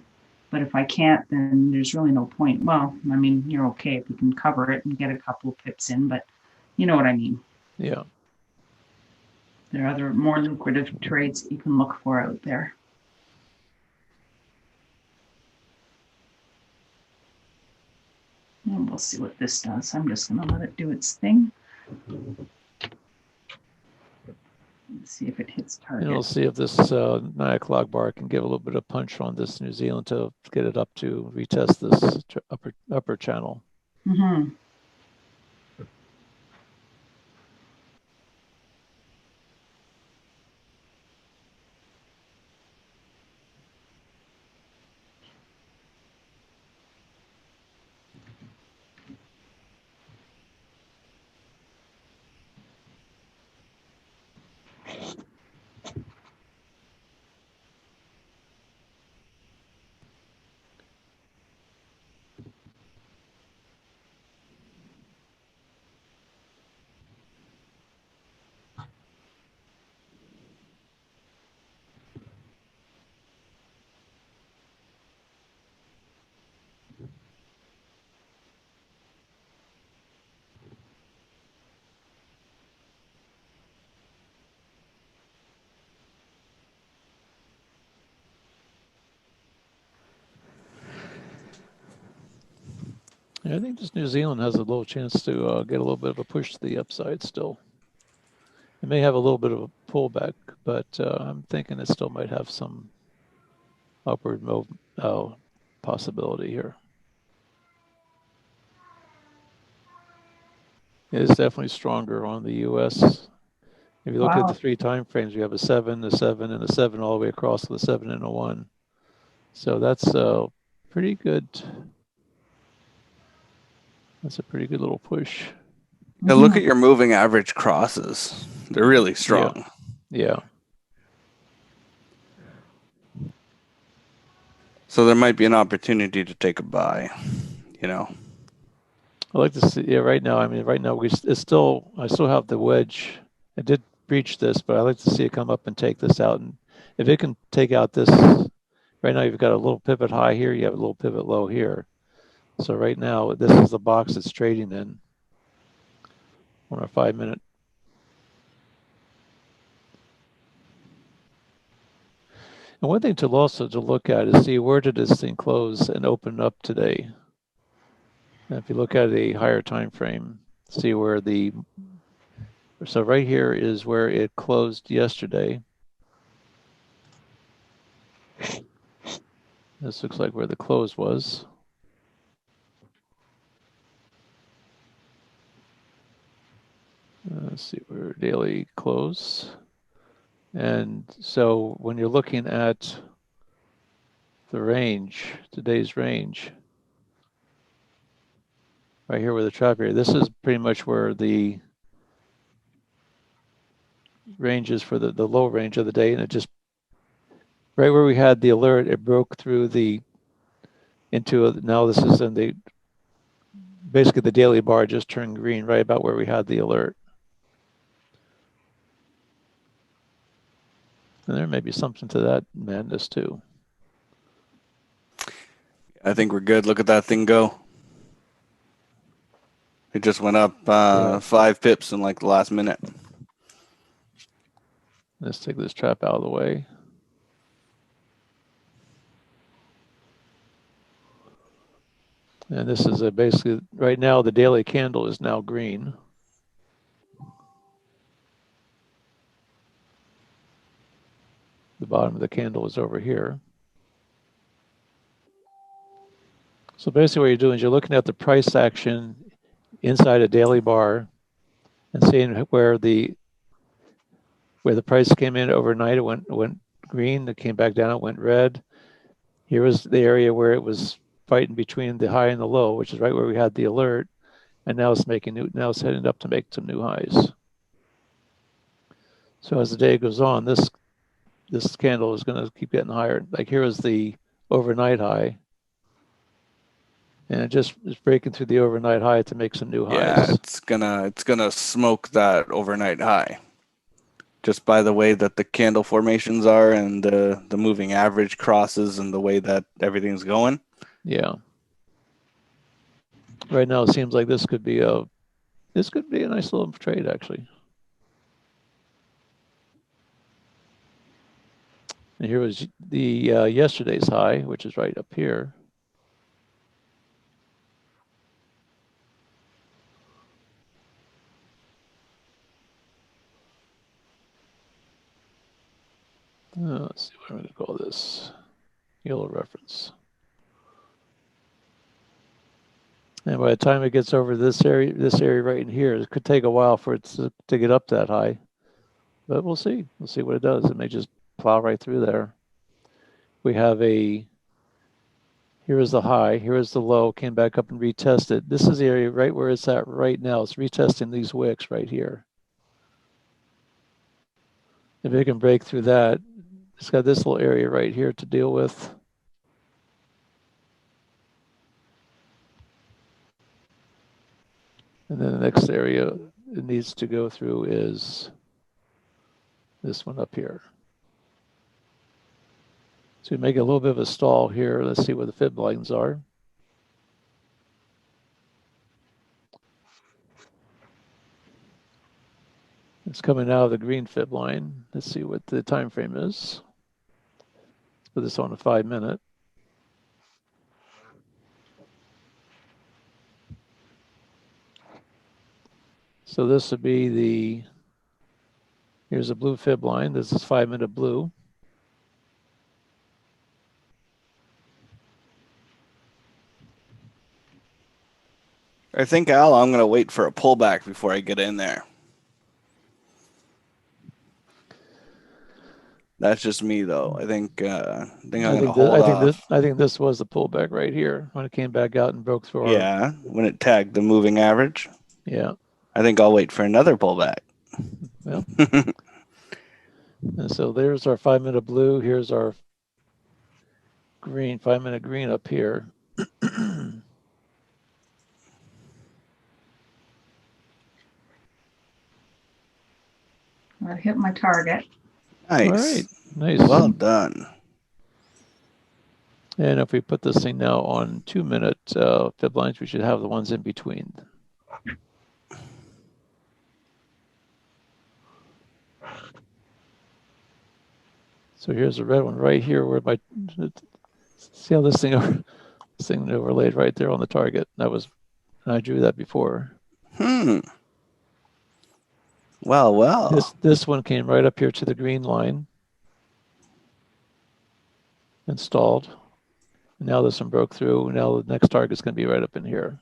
But if I can't, then there's really no point. Well, I mean, you're okay if you can cover it and get a couple of pips in, but you know what I mean. Yeah. There are other more lucrative trades that you can look for out there. And we'll see what this does. I'm just going to let it do its thing. Let's see if it hits target. And we'll see if this 9 o'clock bar can give a little bit of punch on this New Zealand to get it up to retest this upper channel. Mm-hmm. Yeah, I think this New Zealand has a little chance to get a little bit of a push to the upside still. It may have a little bit of a pullback, but I'm thinking it still might have some upward possibility here. It is definitely stronger on the U.S. If you look at the 3 time frames, you have a 7, a 7, and a 7 all the way across to the 7 and a 1. So that's pretty good. That's a pretty good little push. Yeah, look at your moving average crosses. They're really strong. Yeah. So there might be an opportunity to take a buy, I like to see, right now, I still have the wedge. I did breach this, but I like to see it come up and take this out. And if it can take out this, right now you've got a little pivot high here, you have a little pivot low here. So right now, this is the box it's trading in on our 5-minute. And one thing to look at is see where did this thing close and open up today. And if you look at a higher time frame, see where so right here is where it closed yesterday. This looks like where the close was. Let's see where daily close. And so when you're looking at the range, today's range, right here where the trap area. This is pretty much where the range is for the low range of the day, and it just right where we had the alert, it broke through now this is in the basically the daily bar just turned green right about where we had the alert. And there may be something to that madness too. I think we're good. Look at that thing go. It just went up 5 pips in like the last minute. Let's take this trap out of the way. And this is basically, right now, the daily candle is now green. The bottom of the candle is over here. So basically what you're doing is you're looking at the price action inside a daily bar and seeing where the price came in overnight. It went green, it came back down, it went red. Here was the area where it was fighting between the high and the low, which is right where we had the alert. And now it's heading up to make some new highs. So as the day goes on, this candle is going to keep getting higher. Like here is the overnight high. And it just is breaking through the overnight high to make some new highs. Yeah, it's gonna smoke that overnight high. Just by the way that the candle formations are and the moving average crosses and the way that everything's going. Yeah. Right now it seems like this could be a nice little trade actually. And here was the yesterday's high, which is right up here. Let's see what I'm going to call this. Yellow reference. And by the time it gets over this area right in here, it could take a while for it to get up that high. But we'll see. We'll see what it does. It may just plow right through there. We have here is the high, here is the low, came back up and retested. This is the area right where it's at right now. It's retesting these wicks right here. If it can break through that, it's got this little area right here to deal with. And then the next area it needs to go through is this one up here. So we make a little bit of a stall here. Let's see where the fib lines are. It's coming out of the green fib line. Let's see what the time frame is. Let's put this on a 5-minute. So this would be here's a blue fib line. This is 5-minute blue. I think, Al, I'm going to wait for a pullback before I get in there. That's just me, though. I think I'm going to hold off. I think this was the pullback right here when it came back out and broke through. Yeah, when it tagged the moving average. Yeah. I think I'll wait for another pullback. Well, and so there's our 5-minute blue. Here's our green, 5-minute green up here. I hit my target. Nice. All right. Nice. Well done. And if we put this thing now on 2-minute fib lines, we should have the ones in between. So here's a red one right here where see how this thing overlaid right there on the target. I drew that before. Well. This one came right up here to the green line. Installed. And now this one broke through. Now the next target's going to be right up in here.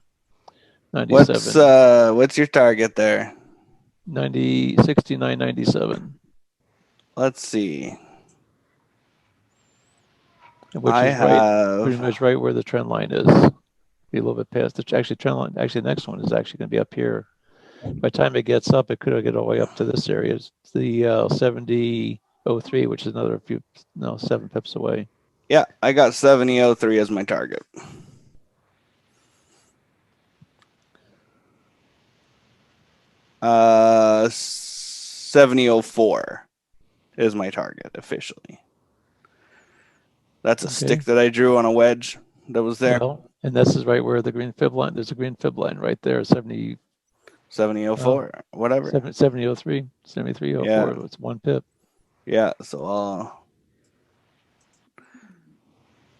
97. What's your target there? 69.97. Let's see. Which is pretty much right where the trend line is. be a little bit past the actually trend line. Actually, the next one is actually going to be up here. By the time it gets up, it could get all the way up to this area. It's the 70.03, which is another 7 pips away. Yeah, I got 70.03 as my target. Uh, 70.04 is my target officially. That's a stick that I drew on a wedge that was there. Well, and this is right where the green fib line. There's a green fib line right there. 70.04, whatever. 70.03, 73.04. Yeah. It's 1 pip. Yeah. So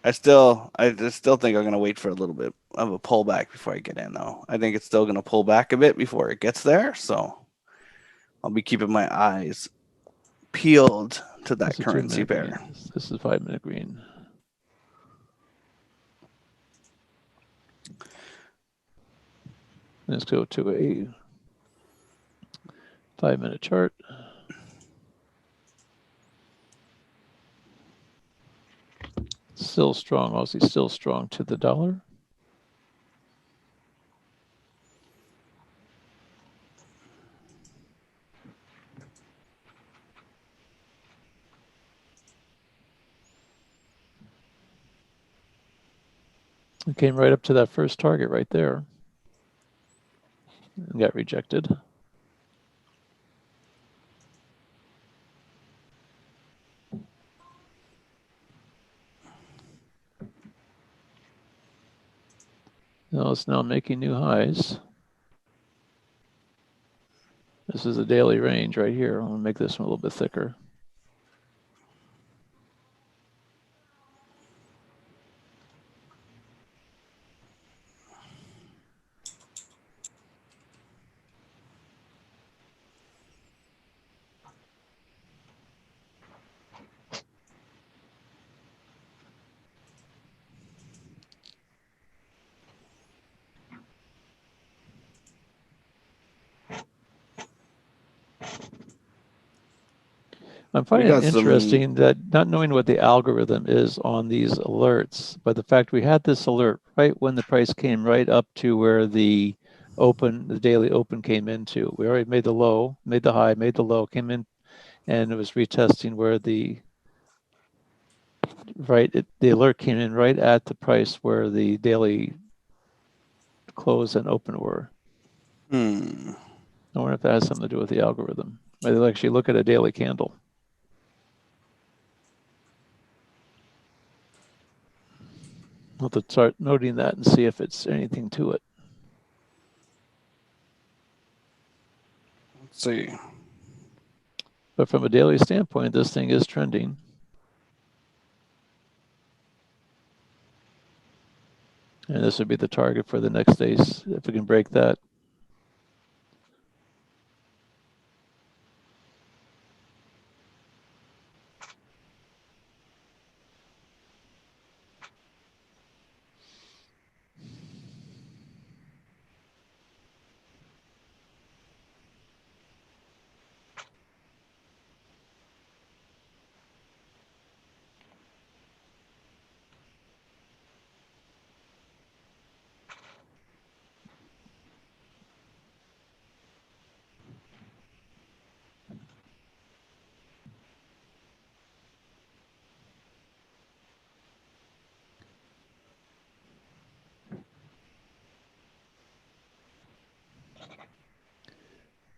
I still think I'm gonna wait for a little bit of a pullback before I get in, though. I think it's still gonna pull back a bit before it gets there. So I'll be keeping my eyes peeled to that currency pair. This is 5-minute green. Let's go to a 5-minute chart. Still strong, Aussie still strong to the dollar. It came right up to that first target right there and got rejected. Now it's now making new highs. This is a daily range right here. I'm going to make this one a little bit thicker. I'm finding it interesting that not knowing what the algorithm is on these alerts, but the fact we had this alert right when the price came right up to where the daily open came into. We already made the low, made the high, made the low, came in, and it was retesting where the alert came in right at the price where the daily close and open were. I wonder if that has something to do with the algorithm. They'll actually look at a daily candle. We'll have to start noting that and see if it's anything to it. Let's see. But from a daily standpoint, this thing is trending. And this would be the target for the next days if we can break that.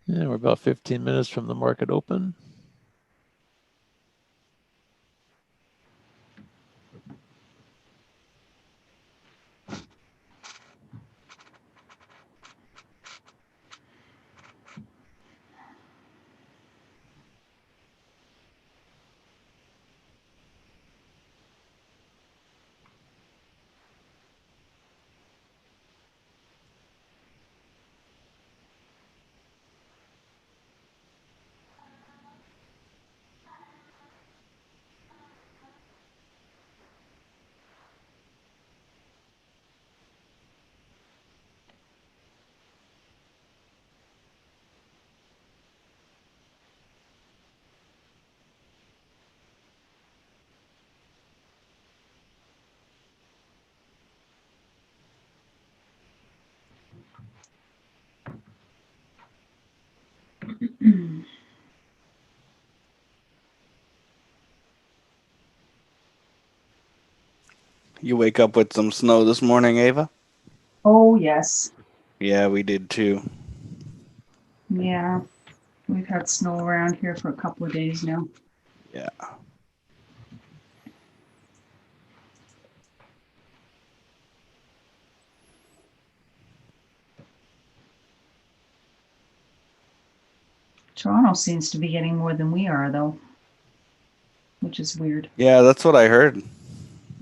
Yeah, we're about 15 minutes from the market open. You wake up with some snow this morning, Ava? Oh, yes. Yeah, we did too. Yeah. We've had snow around here for a couple of days now. Yeah. Toronto seems to be getting more than we are, though, which is weird. Yeah, that's what I heard.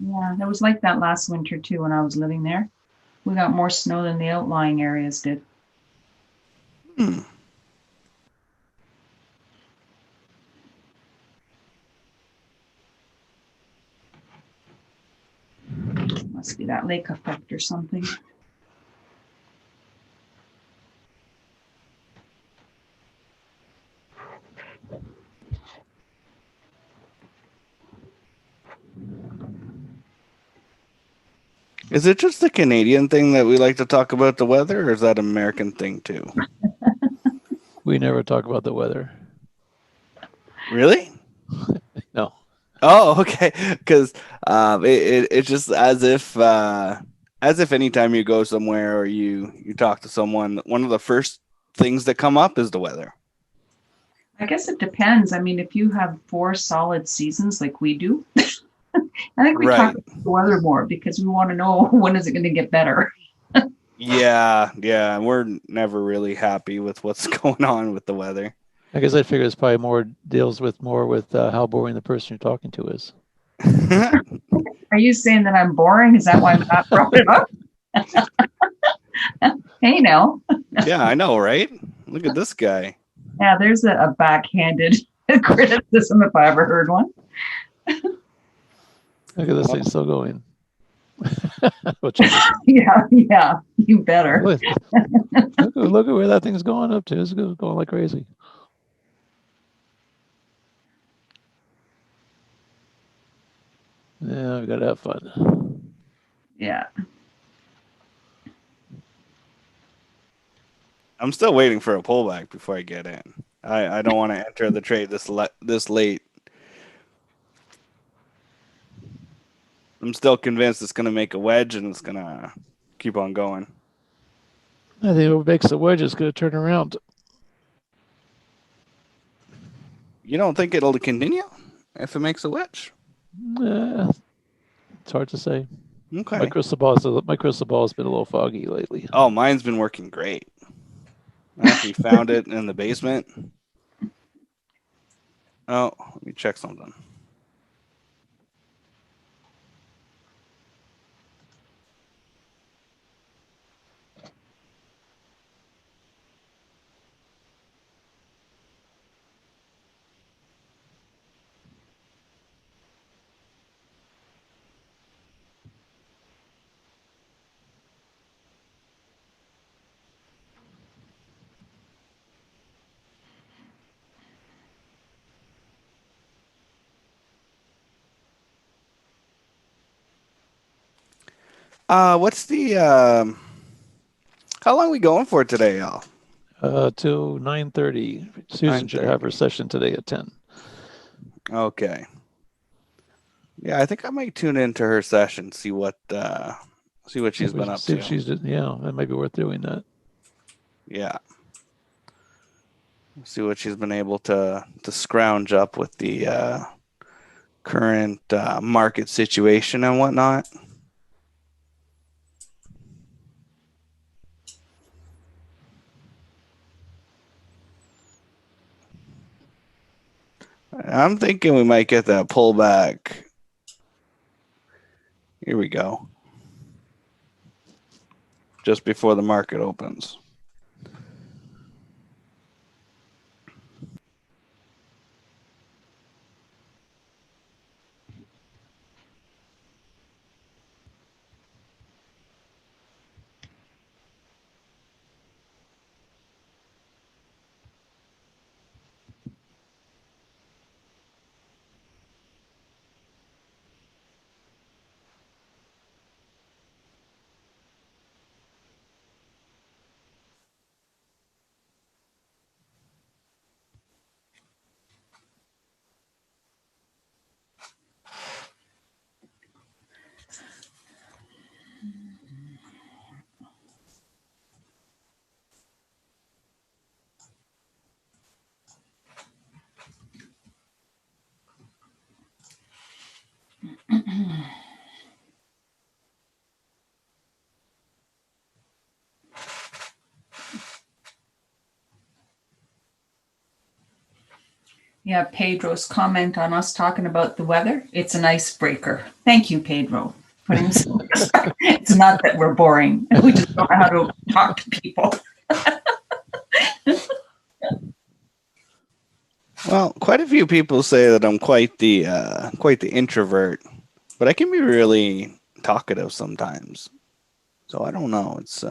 Yeah, it was like that last winter, too, when I was living there. We got more snow than the outlying areas did. Hmm. Must be that lake effect or something. Is it just a Canadian thing that we like to talk about the weather, or is that an American thing too? We never talk about the weather. Really? No. Oh, okay. Because it's just as if anytime you go somewhere or you talk to someone, one of the first things that come up is the weather. I guess it depends. I mean, if you have 4 solid seasons like we do, I think we talk Right. about the weather more because we want to know when is it going to get better. Yeah. We're never really happy with what's going on with the weather. I guess I figure it's probably more deals with how boring the person you're talking to is. Are you saying that I'm boring? Is that why Matt brought it up? Hey, now. Yeah, I know, right? Look at this guy. Yeah, there's a backhanded criticism if I ever heard one. Look at this thing still going. Yeah, you better. Look at where that thing's going up to. It's going like crazy. Yeah, we gotta have fun. Yeah. I'm still waiting for a pullback before I get in. I don't want to enter the trade this late. I'm still convinced it's going to make a wedge and it's going to keep on going. I think what makes the wedge is going to turn around. You don't think it'll continue if it makes a wedge? It's hard to say. Okay. My crystal ball's been a little foggy lately. Oh, mine's been working great. I actually found it in the basement. Oh, let me check something. What's the how long are we going for today, y'all? Till 9:30. Susan should have her 9:30. session today at 10. Okay. Yeah, I think I might tune into her session, see what she's been up See to. if she's that might be worth doing that. Yeah. See what she's been able to scrounge up with the current market situation and whatnot. I'm thinking we might get that pullback. Here we go. Just before the market opens. Yeah, Pedro's comment on us talking about the weather. It's an icebreaker. Thank you, Pedro. It's not that we're boring. We just don't know how to talk to people. Well, quite a few people say that I'm quite the introvert, but I can be really talkative sometimes. So I don't know. It's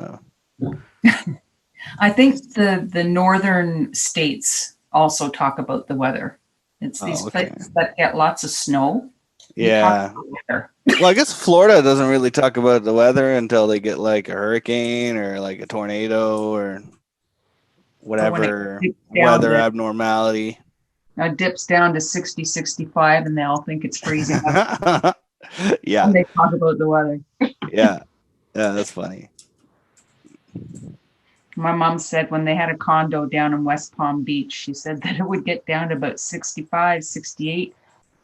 I think the northern states also talk about the weather. It's these okay. places that get lots of snow. We talk Yeah. about weather. Well, I guess Florida doesn't really talk about the weather until they get like a hurricane or like a tornado or Or when it whatever dips down weather to abnormality. 60, 65, and they all think it's freezing Yeah. when they talk about the weather. Yeah. Yeah, that's funny. My mom said when they had a condo down in West Palm Beach, she said that it would get down to about 65, 68.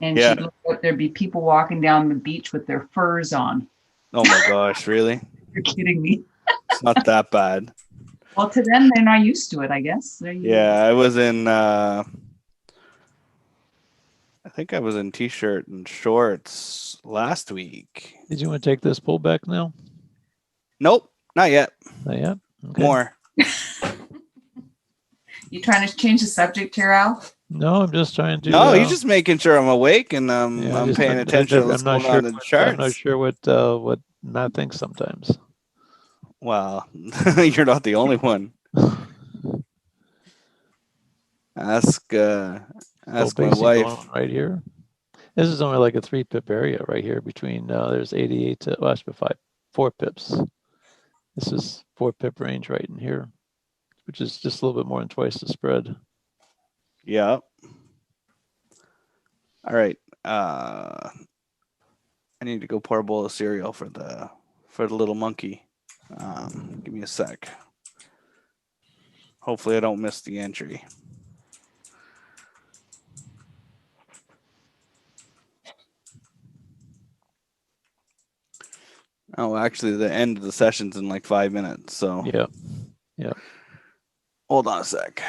And Yeah. she'd look out, there'd be people walking down the beach with their furs on. Oh my gosh, really? You're kidding me. It's not that bad. Well, to them, they're not used to it, I guess. Yeah, I was in I think I was in t-shirt and shorts last week. Did you want to take this pullback now? Nope, not yet. Not yet. Okay. More. You trying to change the subject here, Al? No, I'm just trying to. No, he's just making sure I'm awake and yeah, I'm just- paying attention to what's I'm not going sure. on in the I'm not charts. sure what Matt thinks sometimes. Well, you're not the only one. Ask my Basically wife. going on right here. This is only like a 3 pip area right here between. There's 88 to well, actually 4 pips. This is 4 pip range right in here, which is just a little bit more than twice the spread. Yeah. All right. I need to go pour a bowl of cereal for the little monkey. Give me a sec. Hopefully I don't miss the entry. Oh, actually, the end of the session's in like 5 minutes. So Yeah. Yeah. hold on a sec.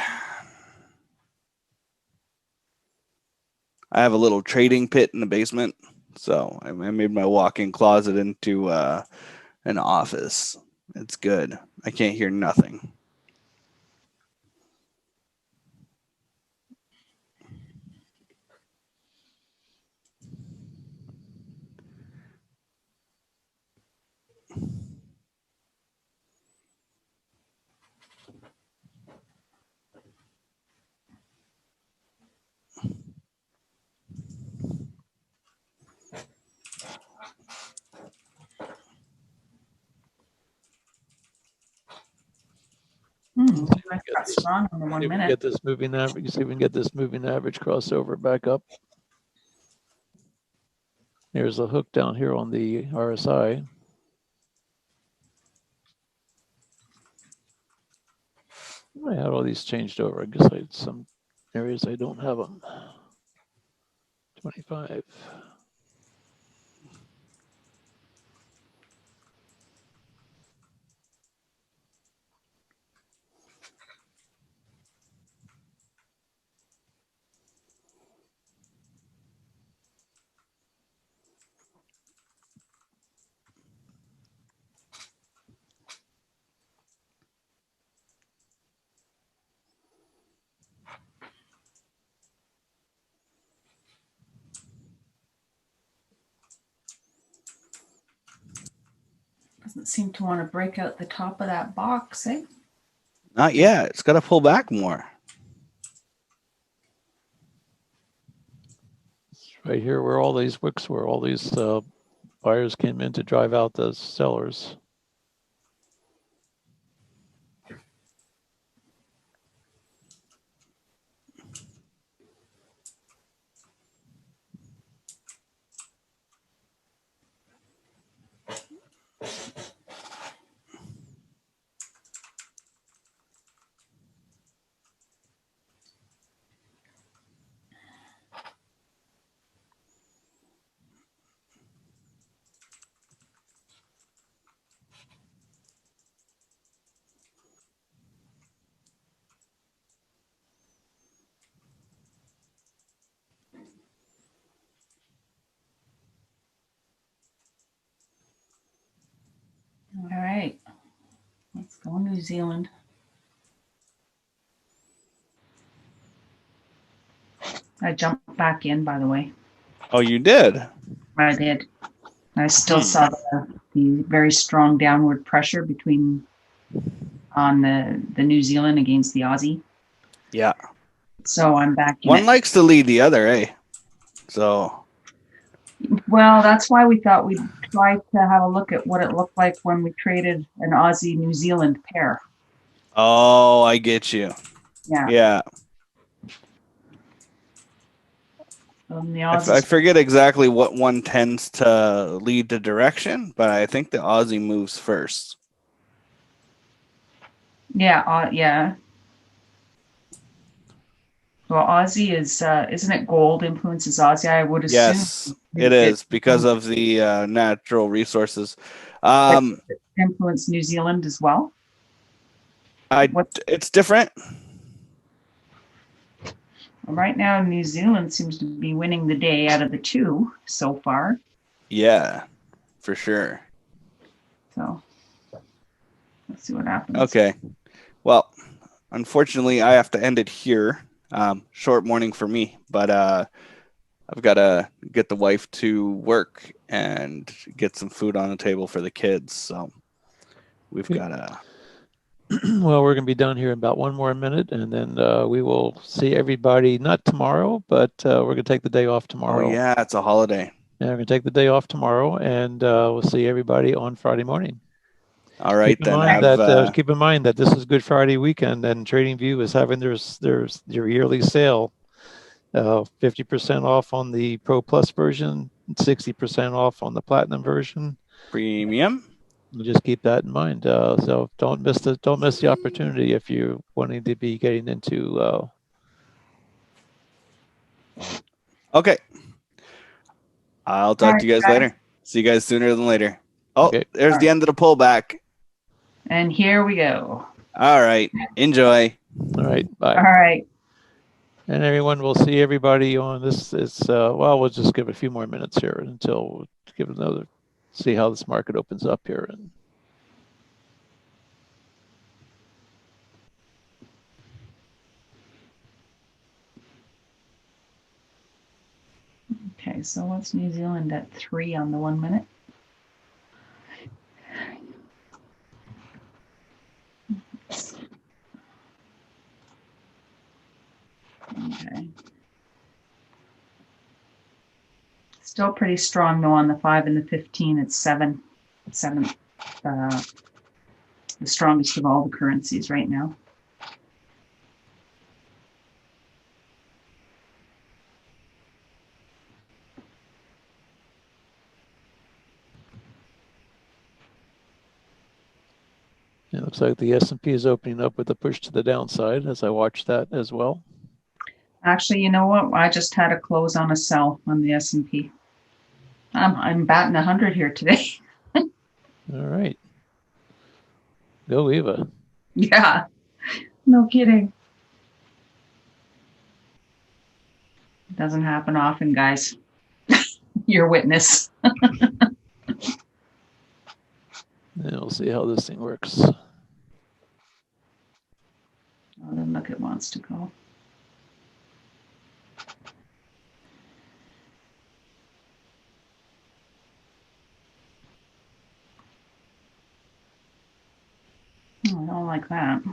I have a little trading pit in the basement, so I made my walk-in closet into an office. It's good. I can't hear nothing. Got strong in the 1 minute. Get this moving average. You see, if we can get this moving average crossover back up. There's a hook down here on the RSI. I had all these changed over. I guess I had some areas I don't have them. 25. Doesn't seem to want to break out the top of that box, eh? Not yet. It's got to pull back more. Right here where all these wicks were, all these buyers came in to drive out the sellers. Go New Zealand. I jumped back in, by the way. Oh, you did? I did. I still saw the very strong downward pressure on the New Zealand against the Aussie. Yeah. So I'm back in One it. likes to lead the other, eh? So. Well, that's why we thought we'd try to have a look at what it looked like when we traded an Aussie-New Zealand pair. Oh, I get you. Yeah. Yeah. The I Aussies, forget exactly what one tends to lead the direction, but I think the Aussie moves first. yeah, yeah. Well, Aussie is, isn't it gold influences Aussie? I would assume. Yes, it is because of the natural resources. Influence New Zealand as well. It's different. Well, right now, New Zealand seems to be winning the day out of the two so far. Yeah, for sure. So let's see what happens. Okay. Well, unfortunately, I have to end it here. Short morning for me, but I've got to get the wife to work and get some food on the table for the kids. So we've got to. Well, we're going to be down here in about one more minute, and then we will see everybody, not tomorrow, but we're going to take the day off tomorrow. Oh, yeah, it's a holiday. Yeah, we're going to take the day off tomorrow, and we'll see everybody on Friday morning. All right, keep in mind that this is Good Friday weekend, and TradingView is having their yearly sale, 50% off on the Pro Plus version, 60% off on the Platinum version. Premium. Just keep that in mind. So don't miss the opportunity if you're wanting to be getting into. Okay. I'll talk to you guys later. See you guys sooner than later. Oh, Okay. There's the end of the pullback. And here we go. All right. Enjoy. All right. Bye. All right. And everyone, we'll see everybody on this. We'll just give it a few more minutes here until see how this market opens up here. Okay, so what's New Zealand at 3 on the 1 minute? Okay. Still pretty strong though on the 5 and the 15. It's 7, the strongest of all the currencies right now. It looks like the S&P is opening up with a push to the downside as I watch that as well. Actually, you know what? I just had a close on a sell on the S&P. I'm batting 100 here today. All right. Go Eva. Yeah. No kidding. Doesn't happen often, guys. You're witness. And we'll see how this thing works. Oh, then look, it wants to go. Oh, I don't like that.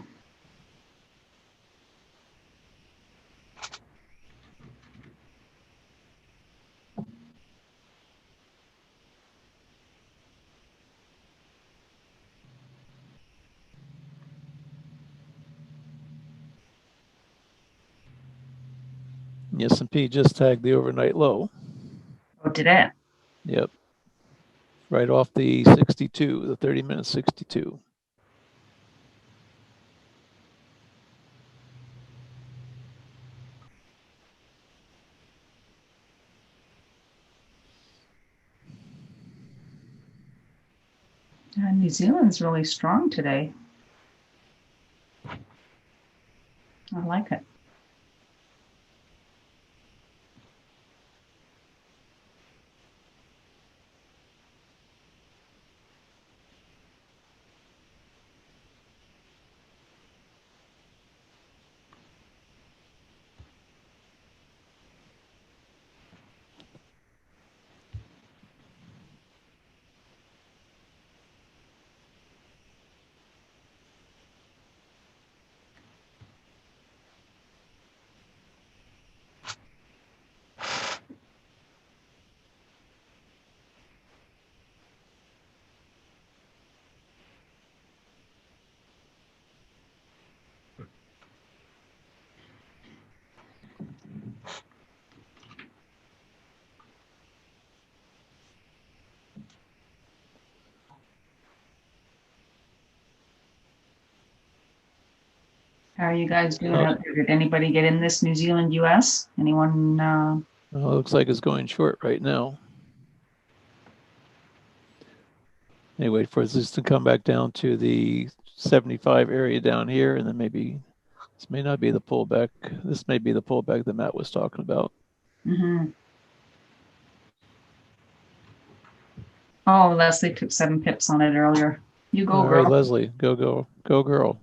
The S&P just tagged the overnight low. Oh, did it? Yep. Right off the 62, the 30-minute 62. New Zealand's really strong today. I like it. How are you guys doing out there? Did anybody get in this New Zealand, US? Anyone? Well, it looks like it's going short right now. Anyway, for this to come back down to the 75 area down here, and then maybe this may not be the pullback. This may be the pullback that Matt was talking about. Mm-hmm. Oh, Leslie took 7 pips on it earlier. You go, All girl. right, Leslie, go, go, go, girl.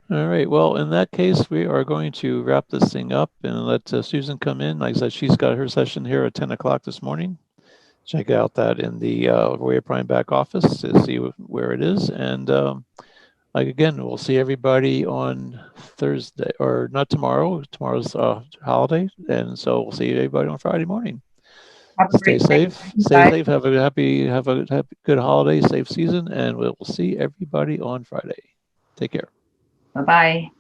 All right. Well, in that case, we are going to wrap this thing up and let Susan come in. Like I said, she's got her session here at 10 o'clock this morning. Check out that in the Auvoria Prime back office to see where it is. And like again, we'll see everybody on Thursday, or not tomorrow. Tomorrow's holiday, and so we'll see everybody on Friday morning. Stay safe. Stay safe. Have a happy, good holiday, safe season, and we'll see everybody on Friday. Take care. Bye-bye.